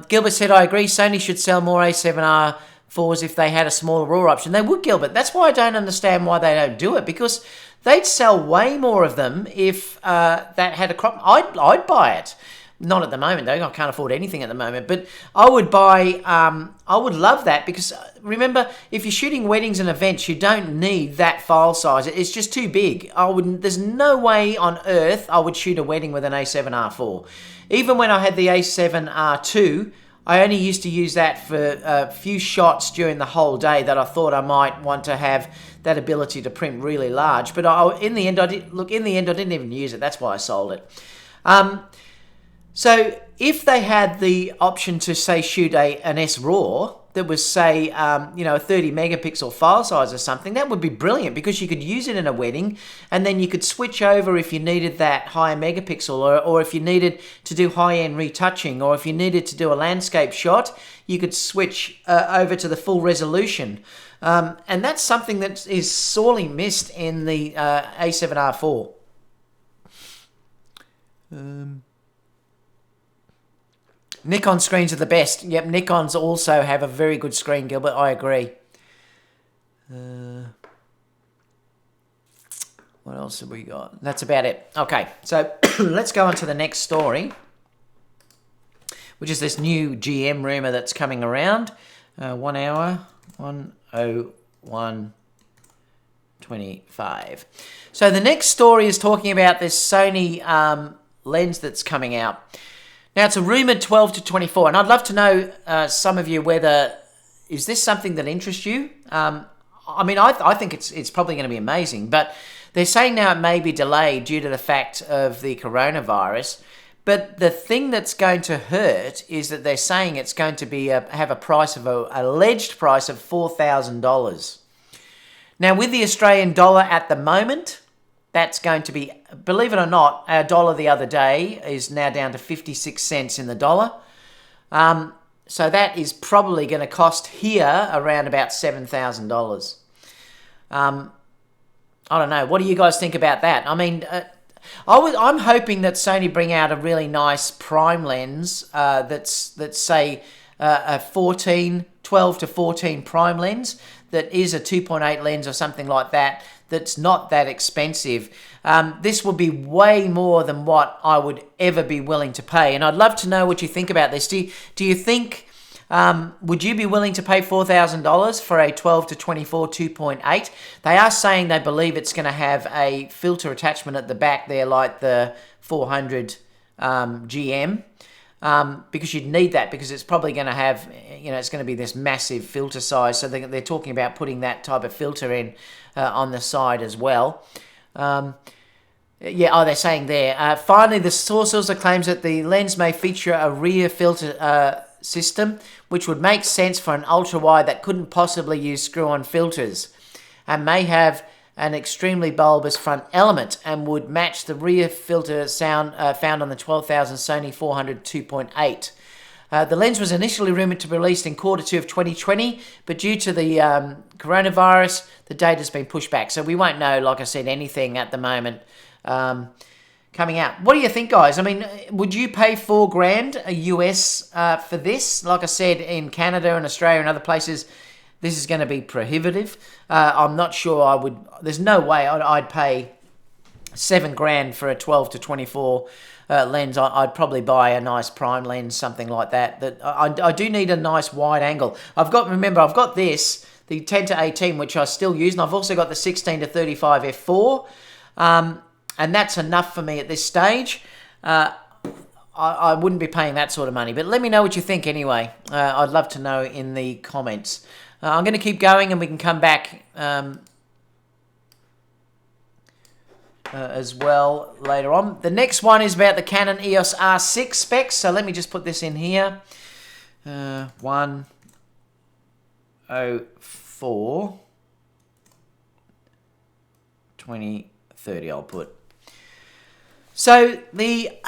Gilbert said, I agree, Sony should sell more A7R 4s if they had a smaller RAW option. They would, Gilbert. That's why I don't understand why they don't do it, because they'd sell way more of them if that had a crop. I'd buy it. Not at the moment, though. I can't afford anything at the moment. But I would buy, I would love that, because remember, if you're shooting weddings and events, you don't need that file size. It's just too big. There's no way on earth I would shoot a wedding with an A7R4. Even when I had the A7R2, I only used to use that for a few shots during the whole day that I thought I might want to have that ability to print really large. But in the end, I didn't even use it. That's why I sold it. So if they had the option to, say, shoot an S RAW that was, say, a 30 megapixel file size or something, that would be brilliant, because you could use it in a wedding, and then you could switch over if you needed that higher megapixel, or if you needed to do high-end retouching, or if you needed to do a landscape shot, you could switch over to the full resolution. And that's something that is sorely missed in the A7R4. Nikon screens are the best. Yep, Nikons also have a very good screen, Gilbert. I agree. What else have we got? That's about it. Okay, so let's go on to the next story, which is this new GM rumour that's coming around. 1 hour, 1:01:25. So the next story is talking about this Sony lens that's coming out. Now, it's a rumoured 12 to 24, and I'd love to know, some of you, whether, is this something that interests you? I think it's probably going to be amazing, but they're saying now it may be delayed due to the fact of the coronavirus. But the thing that's going to hurt is that they're saying it's going to be have a price of a alleged price of $4,000. Now, with the Australian dollar at the moment, that's going to be, believe it or not, our dollar the other day is now down to 56 cents in the dollar. So that is probably going to cost here around about $7,000. I don't know. What do you guys think about that? I mean, I'm hoping that Sony bring out a really nice prime lens that's say a 12 to 14 prime lens that is a 2.8 lens or something like that, that's not that expensive. This will be way more than what I would ever be willing to pay. And I'd love to know what you think about this. Do you think, would you be willing to pay $4,000 for a 12 to 24 2.8? They are saying they believe it's going to have a filter attachment at the back there, like the 400 GM. Because you'd need that, because it's probably going to have, it's going to be this massive filter size. So they're talking about putting that type of filter in on the side as well. They're saying there. Finally, the source also claims that the lens may feature a rear filter system, which would make sense for an ultra-wide that couldn't possibly use screw-on filters, and may have an extremely bulbous front element and would match the rear filter sound found on the 12,000 Sony 400 2.8. The lens was initially rumoured to be released in Q2 of 2020, but due to the coronavirus, the date has been pushed back. So we won't know, like I said, anything at the moment coming out. What do you think, guys? I mean, would you pay $4,000 US for this? Like I said, in Canada and Australia and other places, this is going to be prohibitive. I'm not sure I would. There's no way I'd pay $7,000 for a 12 to 24 lens. I'd probably buy a nice prime lens, something like that. I do need a nice wide angle. I've got this, the 10 to 18, which I still use, and I've also got the 16 to 35 f4, and that's enough for me at this stage. I wouldn't be paying that sort of money, but let me know what you think anyway. I'd love to know in the comments. I'm going to keep going, and we can come back as well later on. The next one is about the Canon EOS R6 specs. So let me just put this in here. 104 2030 I'll put. So the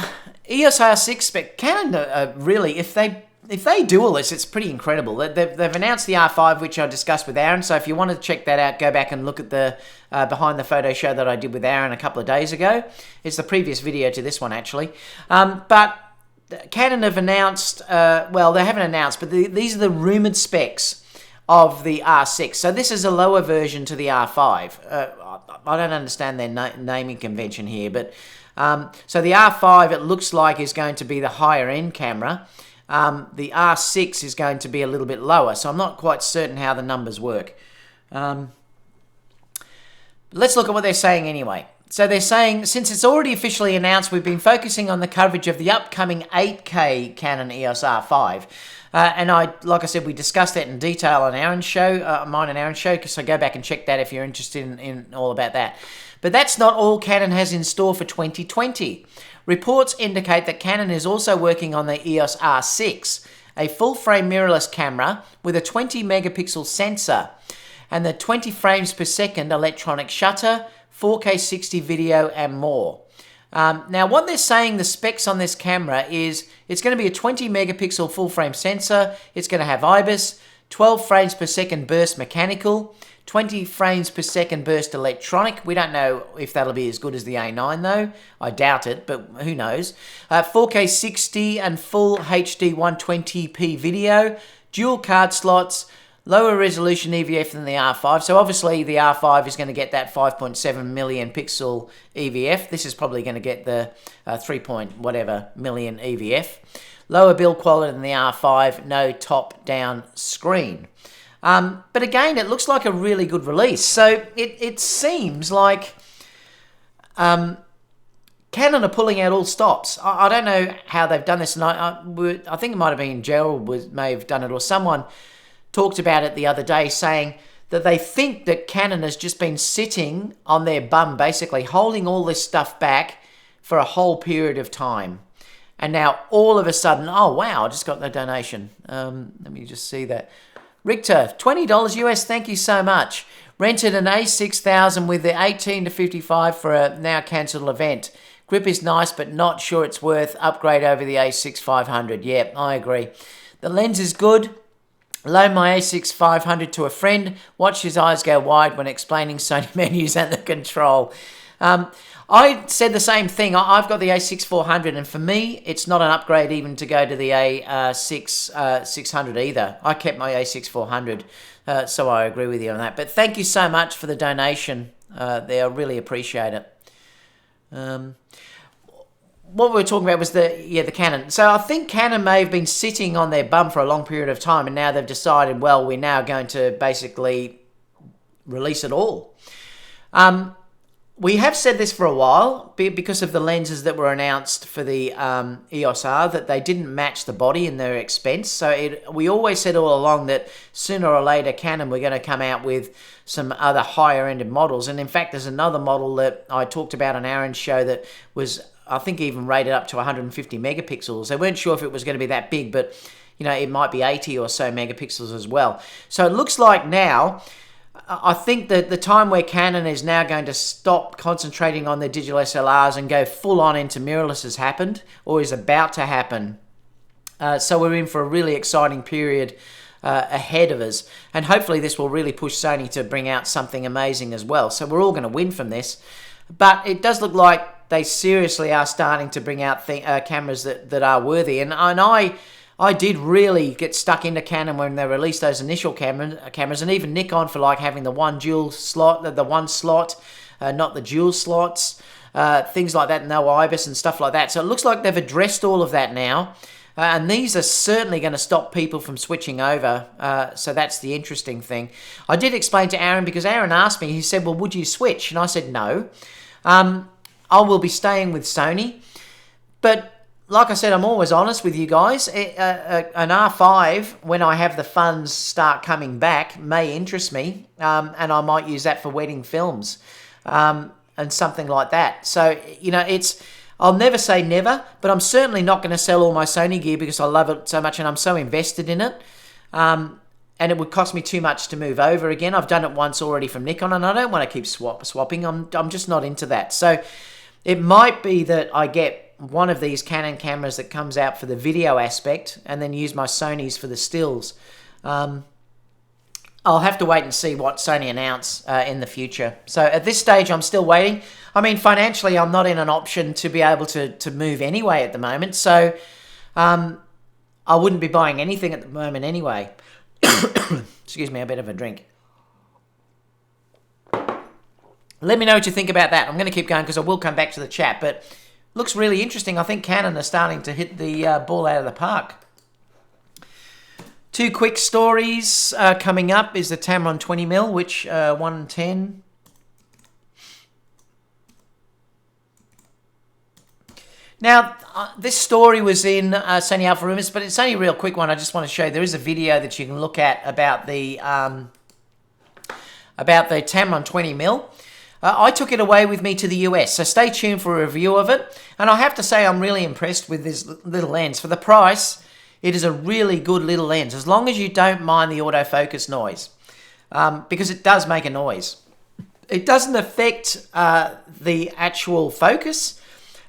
EOS R6 spec, Canon really, if they do all this, it's pretty incredible. They've announced the R5, which I discussed with Aaron. So if you want to check that out, go back and look at the behind the photo show that I did with Aaron a couple of days ago. It's the previous video to this one, actually. But Canon have announced, well, they haven't announced, but these are the rumoured specs of the R6. So this is a lower version to the R5. I don't understand their naming convention here, but so the R5, it looks like, is going to be the higher end camera. The R6 is going to be a little bit lower, so I'm not quite certain how the numbers work. Let's look at what they're saying anyway. So they're saying, since it's already officially announced, we've been focusing on the coverage of the upcoming 8K Canon EOS R5. And like I said, we discussed that in detail on Aaron's show, mine and Aaron's show, so go back and check that if you're interested in all about that. But that's not all Canon has in store for 2020. Reports indicate that Canon is also working on the EOS R6, a full-frame mirrorless camera with a 20 megapixel sensor and the 20 frames per second electronic shutter, 4K 60 video and more. Now what they're saying, the specs on this camera is it's going to be a 20 megapixel full frame sensor, it's going to have IBIS, 12 frames per second burst mechanical, 20 frames per second burst electronic. We don't know if that'll be as good as the A9 though. I doubt it, but who knows. 4K 60 and full HD 120p video, dual card slots, lower resolution EVF than the R5. So obviously the R5 is going to get that 5.7 million pixel EVF. This is probably going to get the 3 point whatever million EVF. Lower build quality than the R5, no top-down screen. But again, it looks like a really good release. So it seems like Canon are pulling out all stops. I don't know how they've done this, and I think it might have been Gerald may have done it, or someone talked about it the other day, saying that they think that Canon has just been sitting on their bum, basically holding all this stuff back for a whole period of time. And now all of a sudden, oh wow, I just got the donation. Let me just see that. Richter, $20 US, thank you so much. Rented an A6000 with the 18 to 55 for a now cancelled event. Grip is nice, but not sure it's worth upgrade over the A6500. Yeah, I agree. The lens is good. Loan my A6500 to a friend. Watch his eyes go wide when explaining Sony menus and the control. I said the same thing. I've got the A6400, and for me, it's not an upgrade even to go to the A600 either. I kept my A6400, so I agree with you on that. But thank you so much for the donation there. I really appreciate it. What we were talking about was the Canon. So I think Canon may have been sitting on their bum for a long period of time, and now they've decided, well, we're now going to basically release it all. We have said this for a while, because of the lenses that were announced for the EOS R, that they didn't match the body in their expense. So we always said all along that sooner or later Canon were going to come out with some other higher ended models. And in fact, there's another model that I talked about on Aaron's show that was, I think, even rated up to 150 megapixels. They weren't sure if it was going to be that big, but you know, it might be 80 or so megapixels as well. So it looks like now, I think that the time where Canon is now going to stop concentrating on their digital SLRs and go full on into mirrorless has happened, or is about to happen. So we're in for a really exciting period ahead of us, and hopefully this will really push Sony to bring out something amazing as well. So we're all going to win from this, but it does look like they seriously are starting to bring out cameras that are worthy. And I did really get stuck into Canon when they released those initial cameras, and even Nikon for like having the one slot, not the dual slots, things like that, no IBIS and stuff like that. So it looks like they've addressed all of that now, and these are certainly going to stop people from switching over. So that's the interesting thing. I did explain to Aaron, because Aaron asked me, he said, well, would you switch? And I said, no. I will be staying with Sony, but like I said, I'm always honest with you guys. An R5, when I have the funds start coming back, may interest me, and I might use that for wedding films and something like that. So, you know, I'll never say never, but I'm certainly not going to sell all my Sony gear because I love it so much and I'm so invested in it. And it would cost me too much to move over again. I've done it once already from Nikon, and I don't want to keep swapping. I'm just not into that. So it might be that I get one of these Canon cameras that comes out for the video aspect and then use my Sonys for the stills. I'll have to wait and see what Sony announce in the future. So at this stage, I'm still waiting. I mean, financially, I'm not in an option to be able to move anyway at the moment. So I wouldn't be buying anything at the moment anyway. Excuse me, a bit of a drink. Let me know what you think about that. I'm going to keep going because I will come back to the chat, but looks really interesting. I think Canon are starting to hit the ball out of the park. Two quick stories coming up is the Tamron 20mm, which 110. Now, this story was in Sony Alpha Rumors, but it's only a real quick one. I just want to show you. There is a video that you can look at about the Tamron 20mm. I took it away with me to the US, so stay tuned for a review of it. And I have to say I'm really impressed with this little lens. For the price, it is a really good little lens, as long as you don't mind the autofocus noise, because it does make a noise. It doesn't affect the actual focus.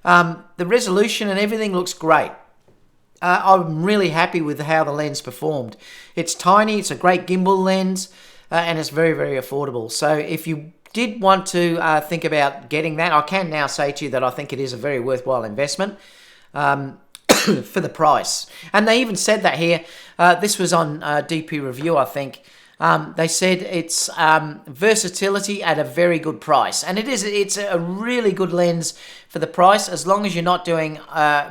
The resolution and everything looks great. I'm really happy with how the lens performed. It's tiny, it's a great gimbal lens, and it's very, very affordable. So if you did want to think about getting that, I can now say to you that I think it is a very worthwhile investment for the price. And they even said that here. This was on DP Review, I think. They said it's versatility at a very good price. And it's a really good lens for the price, as long as you're not doing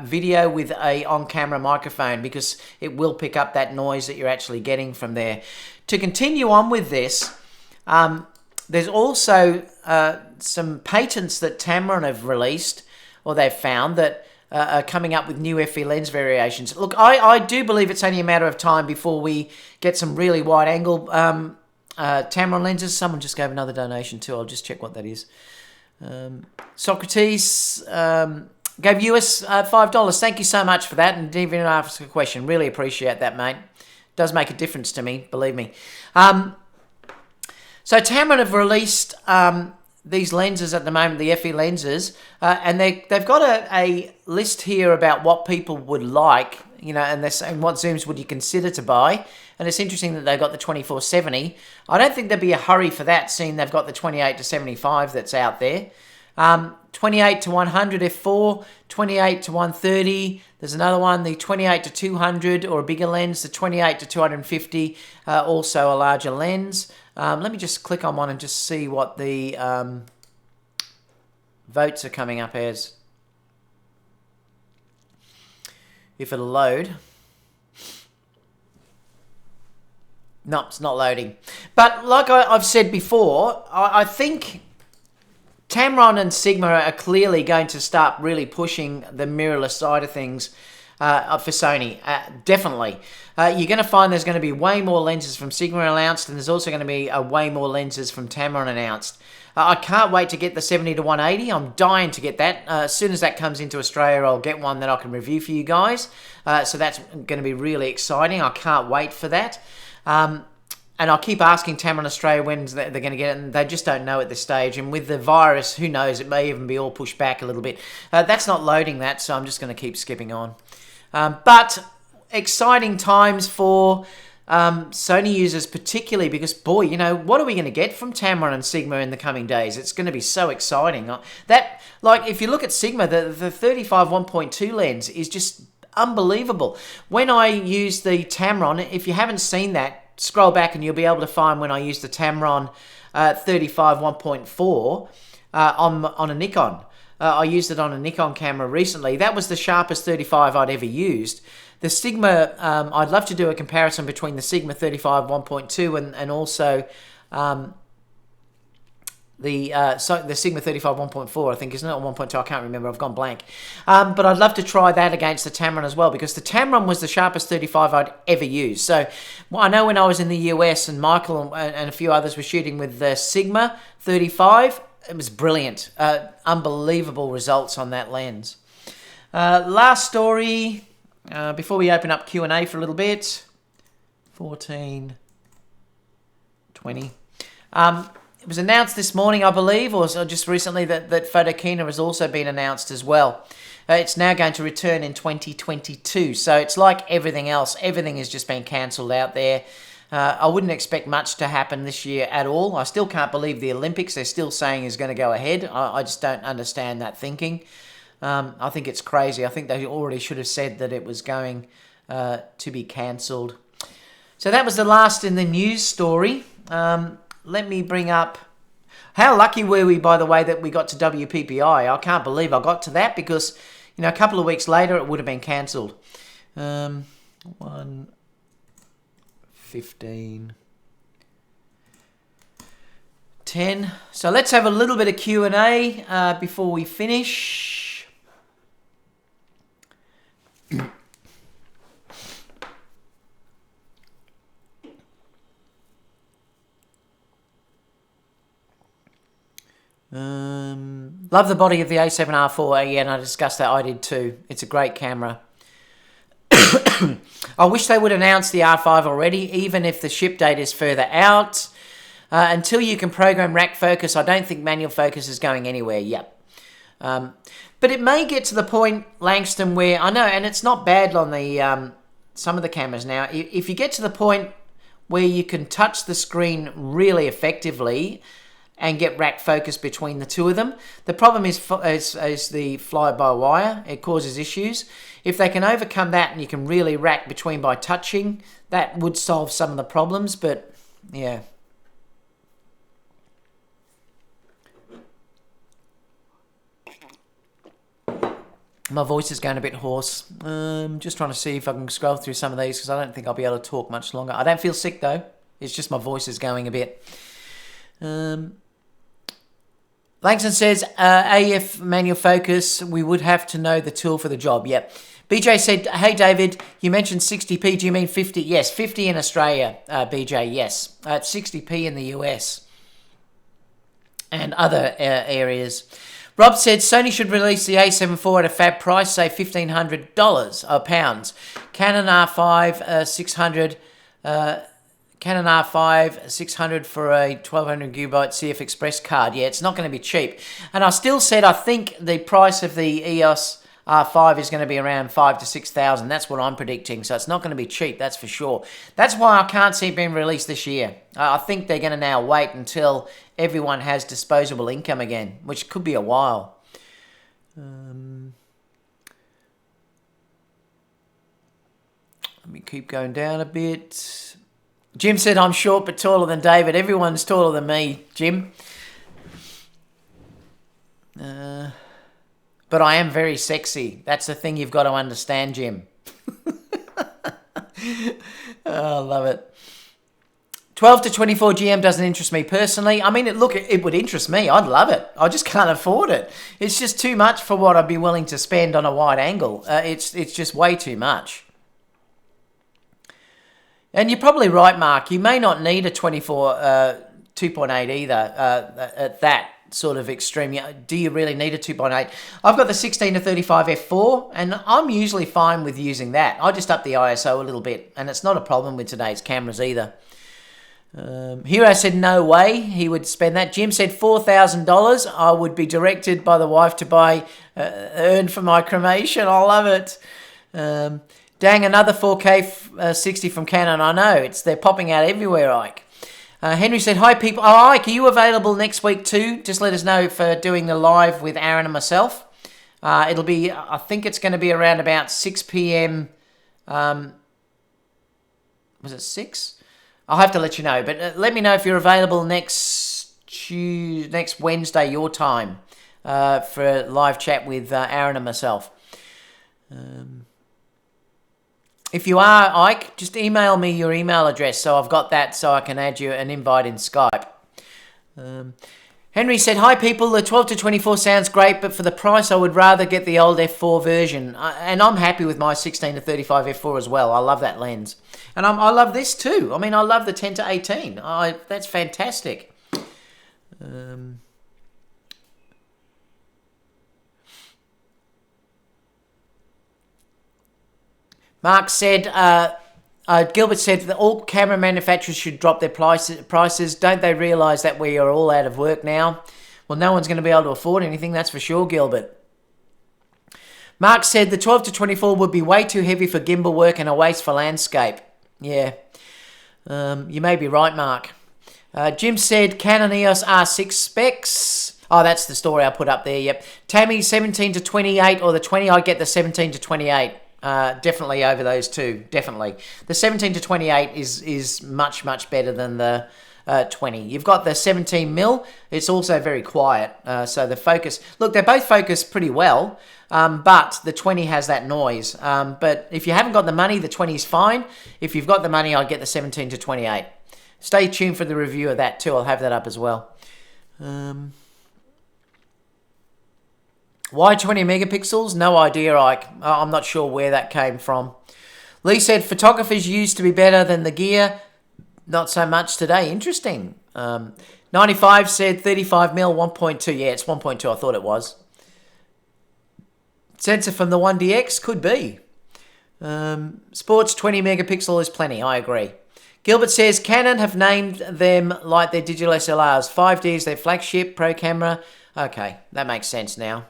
video with a on-camera microphone, because it will pick up that noise that you're actually getting from there. To continue on with this, there's also some patents that Tamron have released, or they've found, that are coming up with new FE lens variations. Look, I do believe it's only a matter of time before we get some really wide-angle Tamron lenses. Someone just gave another donation too. I'll just check what that is. Socrates gave US $5. Thank you so much for that, and didn't even ask a question. Really appreciate that, mate. Does make a difference to me, believe me. So Tamron have released these lenses at the moment, the FE lenses, and they've got a list here about what people would like, you know, and they're saying what zooms would you consider to buy. And it's interesting that they've got the 24-70. I don't think there'd be a hurry for that, seeing they've got the 28-75 that's out there. 28 to 100 f4, 28 to 130. There's another one, the 28 to 200, or a bigger lens. The 28 to 250, also a larger lens. Let me just click on one and just see what the votes are coming up as. If it'll load. No, it's not loading. But like I've said before, I think Tamron and Sigma are clearly going to start really pushing the mirrorless side of things for Sony. Definitely. You're going to find there's going to be way more lenses from Sigma announced, and there's also going to be way more lenses from Tamron announced. I can't wait to get the 70 to 180. I'm dying to get that. As soon as that comes into Australia, I'll get one that I can review for you guys. So that's going to be really exciting. I can't wait for that. And I'll keep asking Tamron Australia when they're going to get it, and they just don't know at this stage. And with the virus, who knows, it may even be all pushed back a little bit. That's not loading that, so I'm just going to keep skipping on. But exciting times for Sony users particularly, because, boy, you know, what are we going to get from Tamron and Sigma in the coming days? It's going to be so exciting. If you look at Sigma, the 35 1.2 lens is just unbelievable. When I use the Tamron, if you haven't seen that, scroll back and you'll be able to find when I used the Tamron 35 1.4 on a Nikon. I used it on a Nikon camera recently. That was the sharpest 35 I'd ever used. The Sigma, I'd love to do a comparison between the Sigma 35 1.2 and also the Sigma 35 1.4, I think, isn't it? Or 1.2, I can't remember, I've gone blank. But I'd love to try that against the Tamron as well, because the Tamron was the sharpest 35 I'd ever used. So I know when I was in the US and Michael and a few others were shooting with the Sigma 35, it was brilliant. Unbelievable results on that lens. Last story, before we open up Q&A for a little bit. 14, 20. It was announced this morning, I believe, or just recently, that Photokina has also been announced as well. It's now going to return in 2022. So it's like everything else. Everything has just been cancelled out there. I wouldn't expect much to happen this year at all. I still can't believe the Olympics, they're still saying, is going to go ahead. I just don't understand that thinking. I think it's crazy. I think they already should have said that it was going to be cancelled. So that was the last in the news story. Let me bring up... How lucky were we, by the way, that we got to WPPI? I can't believe I got to that because, you know, a couple of weeks later it would have been cancelled. 1, 15, 10. So let's have a little bit of Q&A before we finish. Love the body of the A7R4. Yeah, and I discussed that. I did too. It's a great camera. I wish they would announce the R5 already, even if the ship date is further out. Until you can program rack focus, I don't think manual focus is going anywhere yet. But it may get to the point, Langston, where I know, and it's not bad on the some of the cameras now. If you get to the point where you can touch the screen really effectively and get rack focus between the two of them. The problem is the fly-by-wire. It causes issues. If they can overcome that and you can really rack between by touching, that would solve some of the problems, but yeah. My voice is going a bit hoarse. Just trying to see if I can scroll through some of these because I don't think I'll be able to talk much longer. I don't feel sick though. It's just my voice is going a bit. Langston says, AF manual focus, we would have to know the tool for the job. Yep. BJ said, hey, David, you mentioned 60p. Do you mean 50? Yes, 50 in Australia, BJ, yes. 60p in the US and other areas. Rob said, Sony should release the A7 IV at a fab price, say $1,500 or pounds. Canon R5 600... Canon R5 600 for a 1200 gigabyte CF Express card. Yeah, it's not going to be cheap. And I still said I think the price of the EOS R5 is going to be around 5,000 to 6,000. That's what I'm predicting. So it's not going to be cheap, that's for sure. That's why I can't see it being released this year. I think they're going to now wait until everyone has disposable income again, which could be a while. Let me keep going down a bit. Jim said, I'm short but taller than David. Everyone's taller than me, Jim. But I am very sexy. That's the thing you've got to understand, Jim. I love it. 12 to 24 GM doesn't interest me personally. I mean, it would interest me. I'd love it. I just can't afford it. It's just too much for what I'd be willing to spend on a wide angle. It's just way too much. And you're probably right, Mark. You may not need a 24 2.8 either at that sort of extreme. Do you really need a 2.8? I've got the 16 to 35 f4, and I'm usually fine with using that. I just up the ISO a little bit, and it's not a problem with today's cameras either. Hero said no way he would spend that. Jim said $4,000. I would be directed by the wife to buy Earn for my cremation. I love it. Dang, another 4K 60 from Canon. I know, they're popping out everywhere, Ike. Henry said, hi, people. Oh, Ike, are you available next week too? Just let us know for doing the live with Aaron and myself. It'll be, I think it's going to be around about 6 p.m. Was it 6? I'll have to let you know. But let me know if you're available next Wednesday, your time, for a live chat with Aaron and myself. If you are, Ike, just email me your email address so I've got that so I can add you an invite in Skype. Henry said, hi people, the 12 to 24 sounds great, but for the price I would rather get the old f4 version. And I'm happy with my 16 to 35 f4 as well. I love that lens. And I love this too. I mean, I love the 10 to 18. That's fantastic. Mark said, Gilbert said that all camera manufacturers should drop their prices. Don't they realise that we are all out of work now? Well, no one's going to be able to afford anything, that's for sure, Gilbert. Mark said the 12 to 24 would be way too heavy for gimbal work and a waste for landscape. Yeah, you may be right, Mark. Jim said Canon EOS R6 specs. Oh, that's the story I put up there, yep. Tammy, 17 to 28 or the 20, I'd get the 17 to 28. Definitely over those two. Definitely. The 17 to 28 is much, much better than the 20. You've got the 17mm. It's also very quiet. So the focus... Look, they both focus pretty well, but the 20 has that noise. But if you haven't got the money, the 20 is fine. If you've got the money, I'd get the 17 to 28. Stay tuned for the review of that too. I'll have that up as well. Why 20 megapixels? No idea, Ike. I'm not sure where that came from. Lee said, photographers used to be better than the gear. Not so much today. Interesting. 95 said 35mm, 1.2. Yeah, it's 1.2. I thought it was. Sensor from the 1DX? Could be. Sports 20 megapixel is plenty. I agree. Gilbert says, Canon have named them like their digital SLRs. 5D is their flagship, pro camera. Okay, that makes sense now.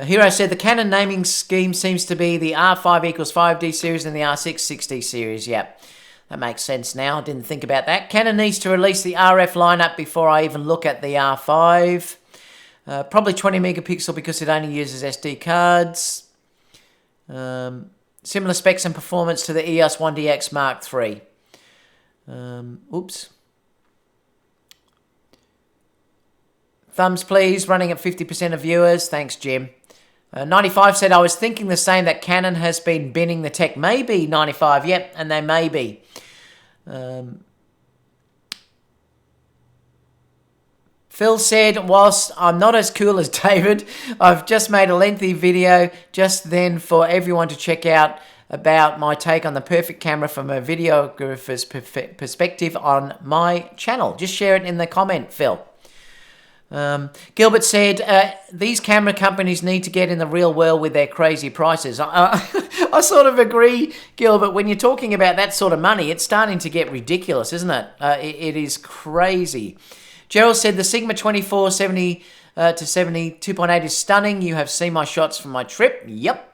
Hero said the Canon naming scheme seems to be the R5 equals 5D series and the R6 6D series. Yep, that makes sense now. I didn't think about that. Canon needs to release the RF lineup before I even look at the R5. Probably 20 megapixel because it only uses SD cards. Similar specs and performance to the EOS 1DX Mark III. Oops. Thumbs please, running at 50% of viewers. Thanks, Jim. 95 said, I was thinking the same, that Canon has been binning the tech. Maybe, 95, yep, and they may be. Phil said, whilst I'm not as cool as David, I've just made a lengthy video just then for everyone to check out about my take on the perfect camera from a videographer's perspective on my channel. Just share it in the comment, Phil. Gilbert said, these camera companies need to get in the real world with their crazy prices. I sort of agree, Gilbert. When you're talking about that sort of money, it's starting to get ridiculous, isn't it? It is crazy. Gerald said, the Sigma 24 70 to 70 2.8 is stunning. You have seen my shots from my trip. Yep.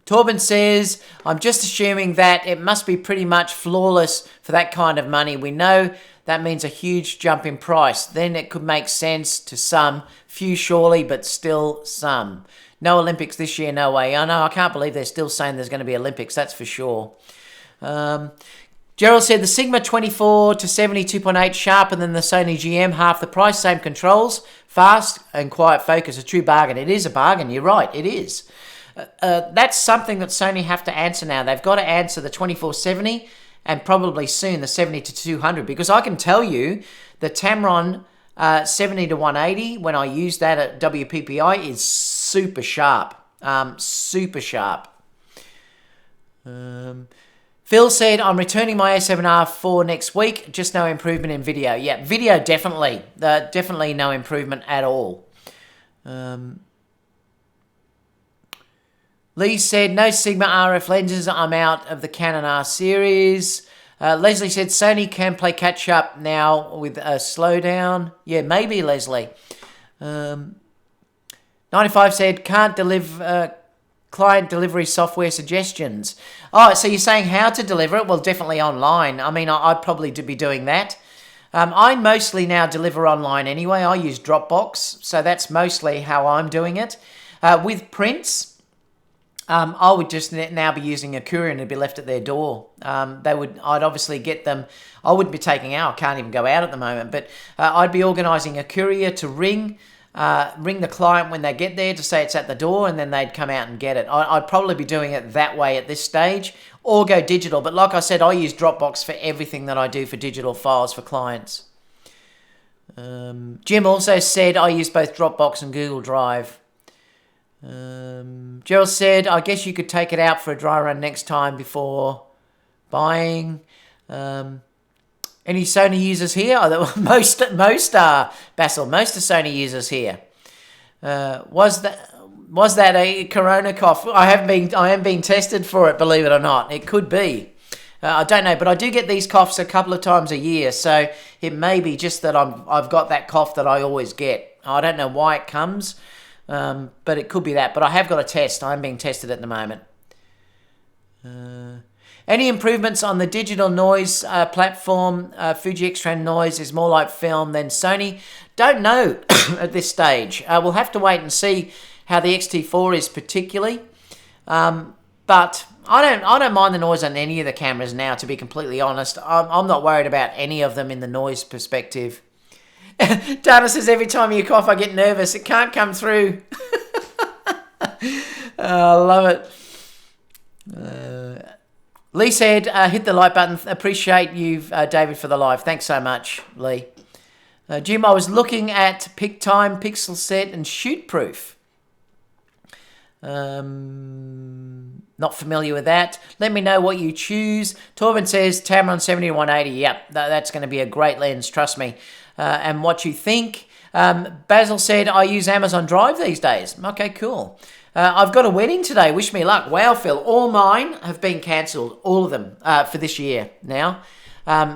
Torben says, I'm just assuming that it must be pretty much flawless for that kind of money. We know that means a huge jump in price. Then it could make sense to some, few surely, but still some. No Olympics this year, no way. I know, I can't believe they're still saying there's going to be Olympics, that's for sure. Gerald said, the Sigma 24 to 70 2.8 sharper than the Sony GM, half the price, same controls, fast and quiet focus, a true bargain. It is a bargain, you're right, it is. That's something that Sony have to answer now. They've got to answer the 2470 and probably soon the 70 to 200, because I can tell you the Tamron 70 to 180, when I use that at WPPI, is super sharp. Super sharp. Phil said, I'm returning my A7R4 next week, just no improvement in video. Yeah, video definitely. Definitely no improvement at all. Lee said, no Sigma RF lenses, I'm out of the Canon R series. Leslie said, Sony can play catch up now with a slowdown. Yeah, maybe, Leslie. 95 said, can't deliver client delivery software suggestions. Oh, so you're saying how to deliver it? Well, definitely online. I mean, I'd probably be doing that. I mostly now deliver online anyway. I use Dropbox, so that's mostly how I'm doing it. With prints, I would just now be using a courier and it'd be left at their door. I'd obviously get them. I wouldn't be taking out. I can't even go out at the moment, but I'd be organising a courier to ring the client when they get there to say it's at the door, and then they'd come out and get it. I'd probably be doing it that way at this stage, or go digital. But like I said, I use Dropbox for everything that I do for digital files for clients. Jim also said, I use both Dropbox and Google Drive. Gerald said, I guess you could take it out for a dry run next time before buying. Any Sony users here? Oh, most are, Basil. Most are Sony users here. Was that a corona cough? I am being tested for it, believe it or not. It could be. I don't know, but I do get these coughs a couple of times a year, so it may be just that I've got that cough that I always get. I don't know why it comes, but it could be that. But I have got a test. I'm being tested at the moment. Any improvements on the digital noise platform? Fuji X-Trend noise is more like film than Sony. Don't know at this stage. We'll have to wait and see how the XT4 is particularly. But I don't mind the noise on any of the cameras now, to be completely honest. I'm not worried about any of them in the noise perspective. Dana says, every time you cough, I get nervous. It can't come through. I love it. Lee said, hit the like button. Appreciate you, David, for the live. Thanks so much, Lee. Jim, I was looking at PicTime, Pixel Set, and Shootproof. Not familiar with that. Let me know what you choose. Torben says, Tamron 70-180. Yep, that's going to be a great lens, trust me. And what you think. Basil said, I use Amazon Drive these days. Okay, cool. I've got a wedding today. Wish me luck. Wow, Phil. All mine have been cancelled. All of them for this year now.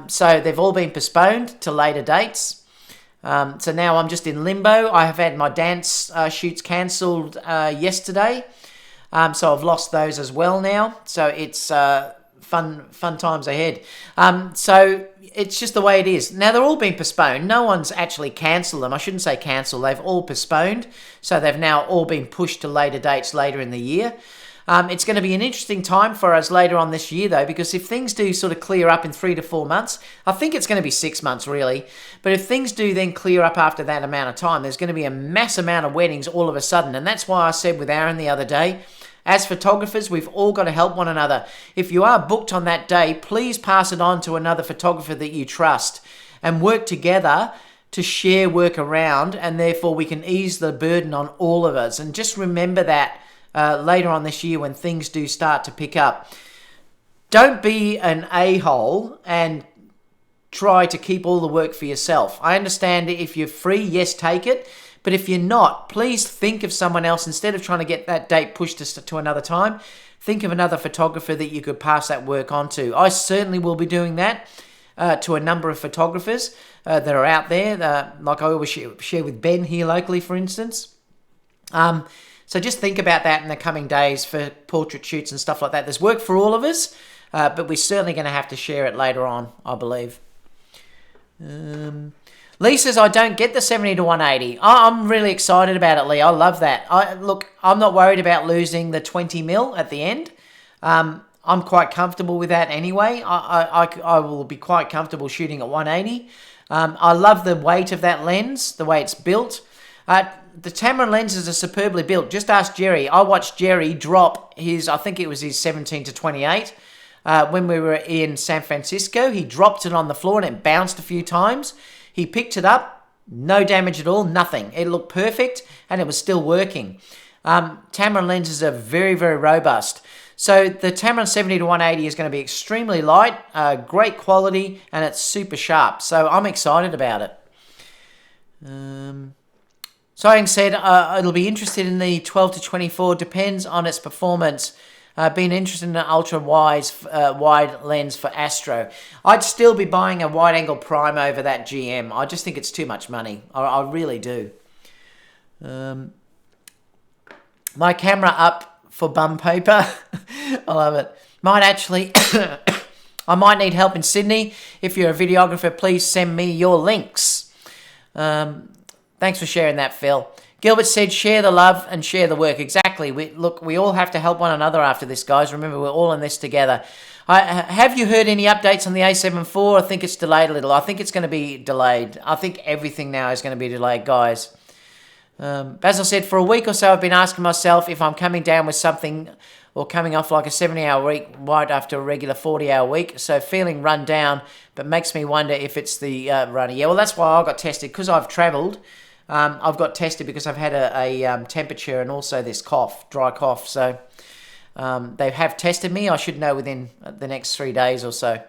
So they've all been postponed to later dates. So now I'm just in limbo. I have had my dance shoots cancelled yesterday. So I've lost those as well now. So it's fun times ahead. So it's just the way it is. Now, they're all been postponed. No one's actually cancelled them. I shouldn't say cancelled. They've all postponed. So they've now all been pushed to later dates later in the year. It's going to be an interesting time for us later on this year, though, because if things do sort of clear up in 3 to 4 months, I think it's going to be 6 months, really. But if things do then clear up after that amount of time, there's going to be a mass amount of weddings all of a sudden. And that's why I said with Aaron the other day, as photographers, we've all got to help one another. If you are booked on that day, please pass it on to another photographer that you trust and work together to share work around, and therefore we can ease the burden on all of us. And just remember that later on this year when things do start to pick up. Don't be an a-hole and try to keep all the work for yourself. I understand if you're free, yes, take it. But if you're not, please think of someone else. Instead of trying to get that date pushed to another time, think of another photographer that you could pass that work on to. I certainly will be doing that to a number of photographers that are out there, like I always share with Ben here locally, for instance. So just think about that in the coming days for portrait shoots and stuff like that. There's work for all of us, but we're certainly going to have to share it later on, I believe. Lee says, I don't get the 70-180. I'm really excited about it, Lee. I love that. Look, I'm not worried about losing the 20 mil at the end. I'm quite comfortable with that anyway. I will be quite comfortable shooting at 180. I love the weight of that lens, the way it's built. The Tamron lenses are superbly built. Just ask Jerry. I watched Jerry drop his, I think it was his 17-28. When we were in San Francisco, he dropped it on the floor and it bounced a few times. He picked it up, no damage at all, nothing. It looked perfect and it was still working. Tamron lenses are very, very robust. So the Tamron 70-180 is going to be extremely light, great quality, and it's super sharp. So I'm excited about it. Soying said, it'll be interested in the 12-24, depends on its performance. Been interested in an ultra-wide lens for Astro. I'd still be buying a wide-angle prime over that GM. I just think it's too much money. I really do. My camera up for bum paper. I love it. Might actually... I might need help in Sydney. If you're a videographer, please send me your links. Thanks for sharing that, Phil. Gilbert said, share the love and share the work. Exactly. We all have to help one another after this, guys. Remember, we're all in this together. Have you heard any updates on the A7 IV? I think it's delayed a little. I think it's going to be delayed. I think everything now is going to be delayed, guys. Basil said, for a week or so, I've been asking myself if I'm coming down with something or coming off like a 70-hour week right after a regular 40-hour week. So feeling run down, but makes me wonder if it's the runner. Yeah, well, that's why I got tested, because I've travelled. I've got tested because I've had a temperature and also this cough, dry cough. So they have tested me. I should know within the next 3 days or so.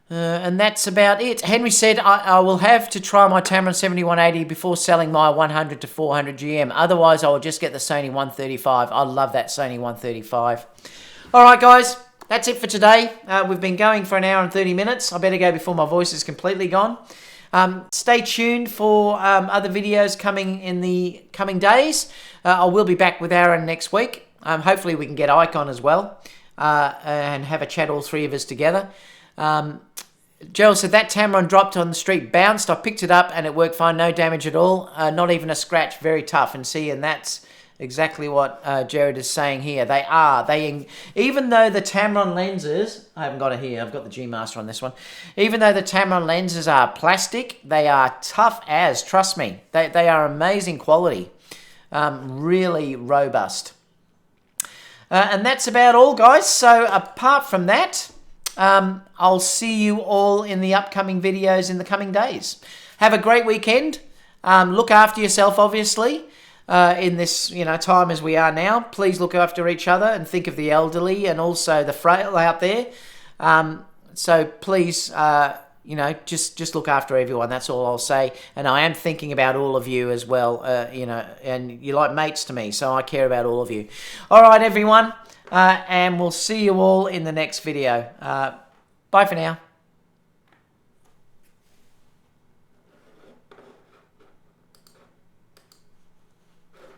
And that's about it. Henry said, I will have to try my Tamron 70-180 before selling my 100-400 GM. Otherwise, I will just get the Sony 135. I love that Sony 135. All right, guys. That's it for today. We've been going for an hour and 30 minutes. I better go before my voice is completely gone. Stay tuned for other videos coming in the coming days. I will be back with Aaron next week. Hopefully we can get Icon as well and have a chat, all three of us together. Gerald said that Tamron dropped on the street, bounced. I picked it up and it worked fine, no damage at all, not even a scratch. Very tough. And see, and that's exactly what Jared is saying here. Even though the Tamron lenses, I haven't got it here. I've got the G Master on this one. Even though the Tamron lenses are plastic, they are tough as. Trust me, they are amazing quality, really robust. And that's about all, guys. So apart from that, I'll see you all in the upcoming videos in the coming days. Have a great weekend. Look after yourself, obviously, in this time as we are now. Please look after each other and think of the elderly and also the frail out there. So please, just look after everyone. That's all I'll say. And I am thinking about all of you as well, and you're like mates to me, so I care about all of you. All right, everyone. And we'll see you all in the next video. Bye for now.